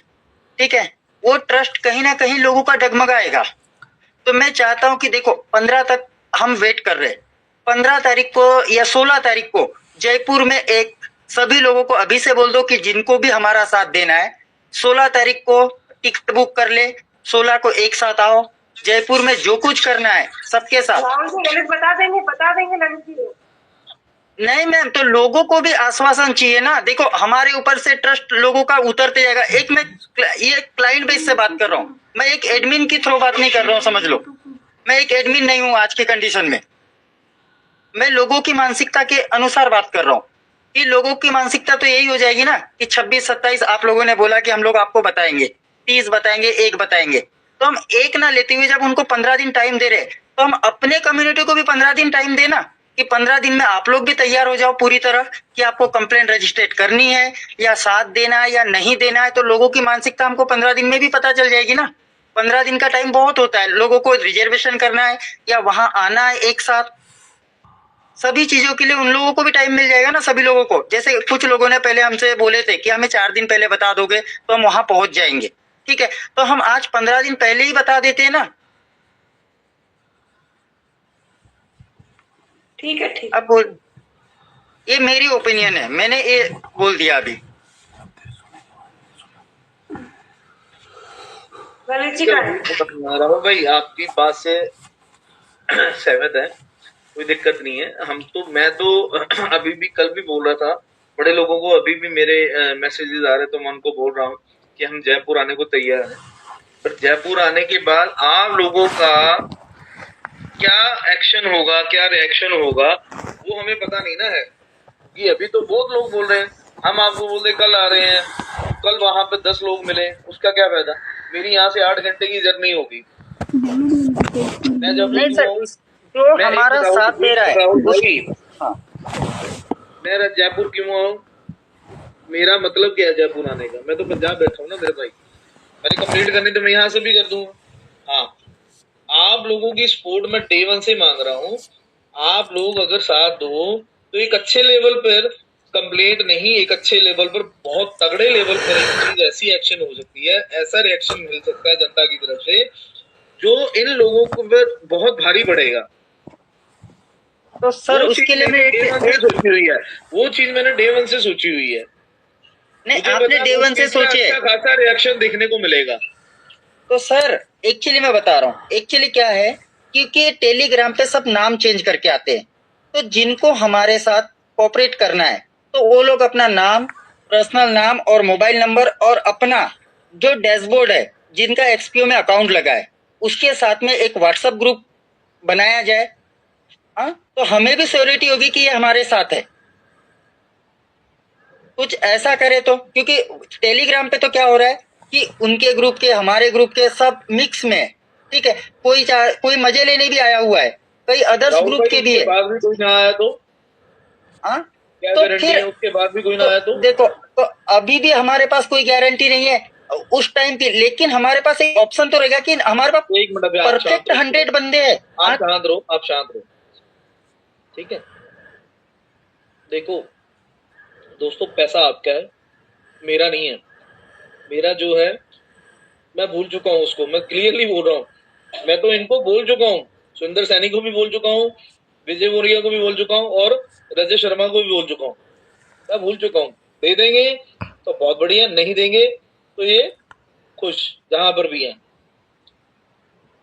ठीक है, वो ट्रस्ट कहीं ना कहीं लोगों का डगमगाएगा। तो मैं चाहता हूं कि देखो 15 तक हम वेट कर रहे हैं, 15 तारीख को या 16 तारीख को जयपुर में एक सभी लोगों को अभी से बोल दो कि जिनको भी हमारा साथ देना है 16 तारीख को टिकट बुक कर ले, 16 को एक साथ आओ, जयपुर में जो कुछ करना है सबके साथ।
बता देंगे ललित जी।
नहीं मैम, तो लोगों को भी आश्वासन चाहिए ना। देखो हमारे ऊपर से ट्रस्ट लोगों का उतरते जाएगा। एक मैं ये क्लाइंट बेस से बात कर रहा हूँ, मैं एक एडमिन की थ्रू बात नहीं कर रहा हूँ, समझ लो। मैं एक एडमिन नहीं हूँ आज के कंडीशन में, मैं लोगों की मानसिकता के अनुसार बात कर रहा हूँ कि लोगों की मानसिकता तो यही हो जाएगी ना कि 26-27 आप लोगों ने बोला कि हम लोग आपको बताएंगे, 30 बताएंगे, 1 बताएंगे, तो हम 1 ना लेते हुए जब उनको 15 दिन टाइम दे रहे, तो हम अपने कम्युनिटी को भी 15 दिन टाइम देना कि 15 दिन में आप लोग भी तैयार हो जाओ पूरी तरह कि आपको कंप्लेंट रजिस्ट्रेट करनी है या साथ देना है या नहीं देना है। तो लोगों की मानसिकता हमको 15 दिन में भी पता चल जाएगी ना। 15 दिन का टाइम बहुत होता है, लोगों को रिजर्वेशन करना है या वहां आना है एक साथ, सभी चीजों के लिए उन लोगों को भी टाइम मिल जाएगा ना। सभी लोगों को, जैसे कुछ लोगों ने पहले हमसे बोले थे कि हमें 4 दिन पहले बता दोगे तो हम वहां पहुंच जाएंगे, ठीक है, तो हम आज 15 दिन पहले ही बता देते हैं ना।
ठीक है, ठीक।
अब बोल, ये मेरी ओपिनियन है, मैंने ये बोल दिया अभी।
ललित जी का
राहुल भाई आपकी बात से सहमत है, कोई दिक्कत नहीं है। मैं तो अभी भी कल भी बोल रहा था, बड़े लोगों को अभी भी मेरे मैसेजेस आ रहे, तो मैं उनको बोल रहा हूँ कि हम जयपुर आने को तैयार हैं। पर जयपुर आने के बाद आप लोगों का क्या एक्शन होगा, क्या रिएक्शन होगा, वो हमें पता नहीं ना है। कि अभी तो बहुत लोग बोल रहे हैं, हम आपको बोल रहे कल आ रहे हैं, कल वहां पे 10 लोग मिले, उसका क्या फायदा? मेरी यहाँ से 8 घंटे की जर्नी होगी। मैं जब
नहीं सर, जो हमारा साथ दे रहा है
मैं जयपुर क्यों आऊँ? मेरा मतलब क्या है जयपुर आने का? मैं तो पंजाब बैठा हूँ ना मेरे भाई, मैंने कंप्लीट करनी तो मैं यहाँ से भी कर दूंगा। हाँ, आप लोगों की सपोर्ट मैं डे 1 से मांग रहा हूँ। आप लोग अगर साथ दो तो एक अच्छे लेवल पर कंप्लेंट नहीं, एक अच्छे लेवल पर, बहुत तगड़े लेवल पर एक चीज ऐसी एक्शन हो सकती है, ऐसा रिएक्शन मिल सकता है जनता की तरफ से जो इन लोगों को पर बहुत भारी पड़ेगा।
तो सर उसके लिए मैं
सोची हुई है, वो चीज मैंने डे 1 से सोची हुई है।
नहीं, आपने डे 1 से सोचे,
अच्छा खासा रिएक्शन देखने को मिलेगा।
तो सर एक्चुअली मैं बता रहा हूँ, एक्चुअली क्या है, क्योंकि टेलीग्राम पे सब नाम चेंज करके आते हैं, तो जिनको हमारे साथ कोऑपरेट करना है तो वो लोग अपना नाम, पर्सनल नाम और मोबाइल नंबर और अपना जो डैशबोर्ड है, जिनका एक्सपीओ में अकाउंट लगा है, उसके साथ में एक व्हाट्सएप ग्रुप बनाया जाए। हाँ, तो हमें भी श्योरिटी होगी कि ये हमारे साथ है। कुछ ऐसा करे तो, क्योंकि टेलीग्राम पे तो क्या हो रहा है कि उनके ग्रुप के, हमारे ग्रुप के सब मिक्स में है, ठीक है। कोई मजे लेने भी आया हुआ है, कई अदर्स ग्रुप के भी है।
बाद भी कोई ना आया तो
हाँ,
तो फिर उसके बाद भी कोई ना आया तो
देखो, तो अभी भी हमारे पास कोई गारंटी नहीं है उस टाइम की, लेकिन हमारे पास एक ऑप्शन तो रहेगा कि हमारे पास परफेक्ट 100 बंदे हैं।
आप शांत रहो, आप शांत रहो, ठीक है। देखो दोस्तों, पैसा आपका है, मेरा नहीं है। मेरा जो है मैं भूल चुका हूँ उसको, मैं क्लियरली बोल रहा हूँ। मैं तो इनको बोल चुका हूँ, सुंदर सैनी को भी बोल चुका हूँ, विजय मोरिया को भी बोल चुका हूँ और रजत शर्मा को भी बोल चुका हूँ। मैं भूल चुका हूँ। दे देंगे तो बहुत बढ़िया, नहीं देंगे तो ये खुश जहां पर भी हैं।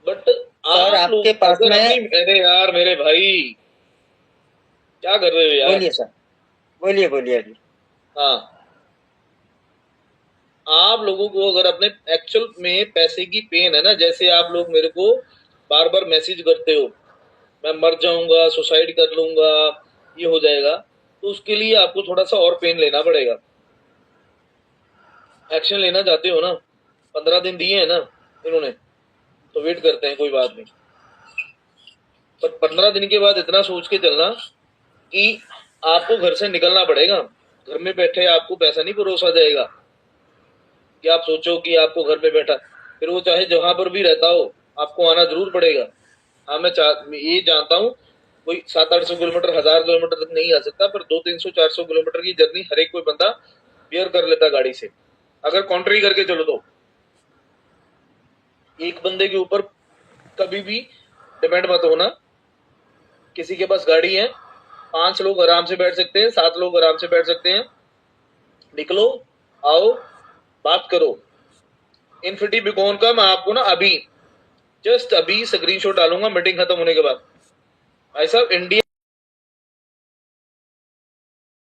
बट
आपके पास में,
अरे यार मेरे भाई क्या कर रहे हो यार?
बोलिए सर, बोलिए अभी।
हाँ, आप लोगों को अगर अपने एक्चुअल में पैसे की पेन है ना, जैसे आप लोग मेरे को बार बार मैसेज करते हो, मैं मर जाऊंगा, सुसाइड कर लूंगा, ये हो जाएगा, तो उसके लिए आपको थोड़ा सा और पेन लेना पड़ेगा। एक्शन लेना चाहते हो ना, 15 दिन दिए हैं ना इन्होंने, तो वेट करते हैं, कोई बात नहीं। पर 15 दिन के बाद इतना सोच के चलना कि आपको घर से निकलना पड़ेगा। घर में बैठे आपको पैसा नहीं परोसा जाएगा कि आप सोचो कि आपको घर में बैठा, फिर वो चाहे जहां पर भी रहता हो आपको आना जरूर पड़ेगा। हाँ, मैं ये जानता हूँ कोई 700-800 किलोमीटर, 1000 किलोमीटर तक नहीं आ सकता, पर 200-300-400 किलोमीटर की जर्नी हर एक कोई बंदा बियर कर लेता गाड़ी से, अगर कॉन्ट्री करके चलो तो। एक बंदे के ऊपर कभी भी डिपेंड मत होना। किसी के पास गाड़ी है, 5 लोग आराम से बैठ सकते हैं, 7 लोग आराम से बैठ सकते हैं। निकलो, आओ, बात करो। इन्फिनिटी बिकॉन का मैं आपको ना अभी जस्ट अभी स्क्रीनशॉट डालूंगा मीटिंग खत्म होने के बाद। भाई साहब, इंडिया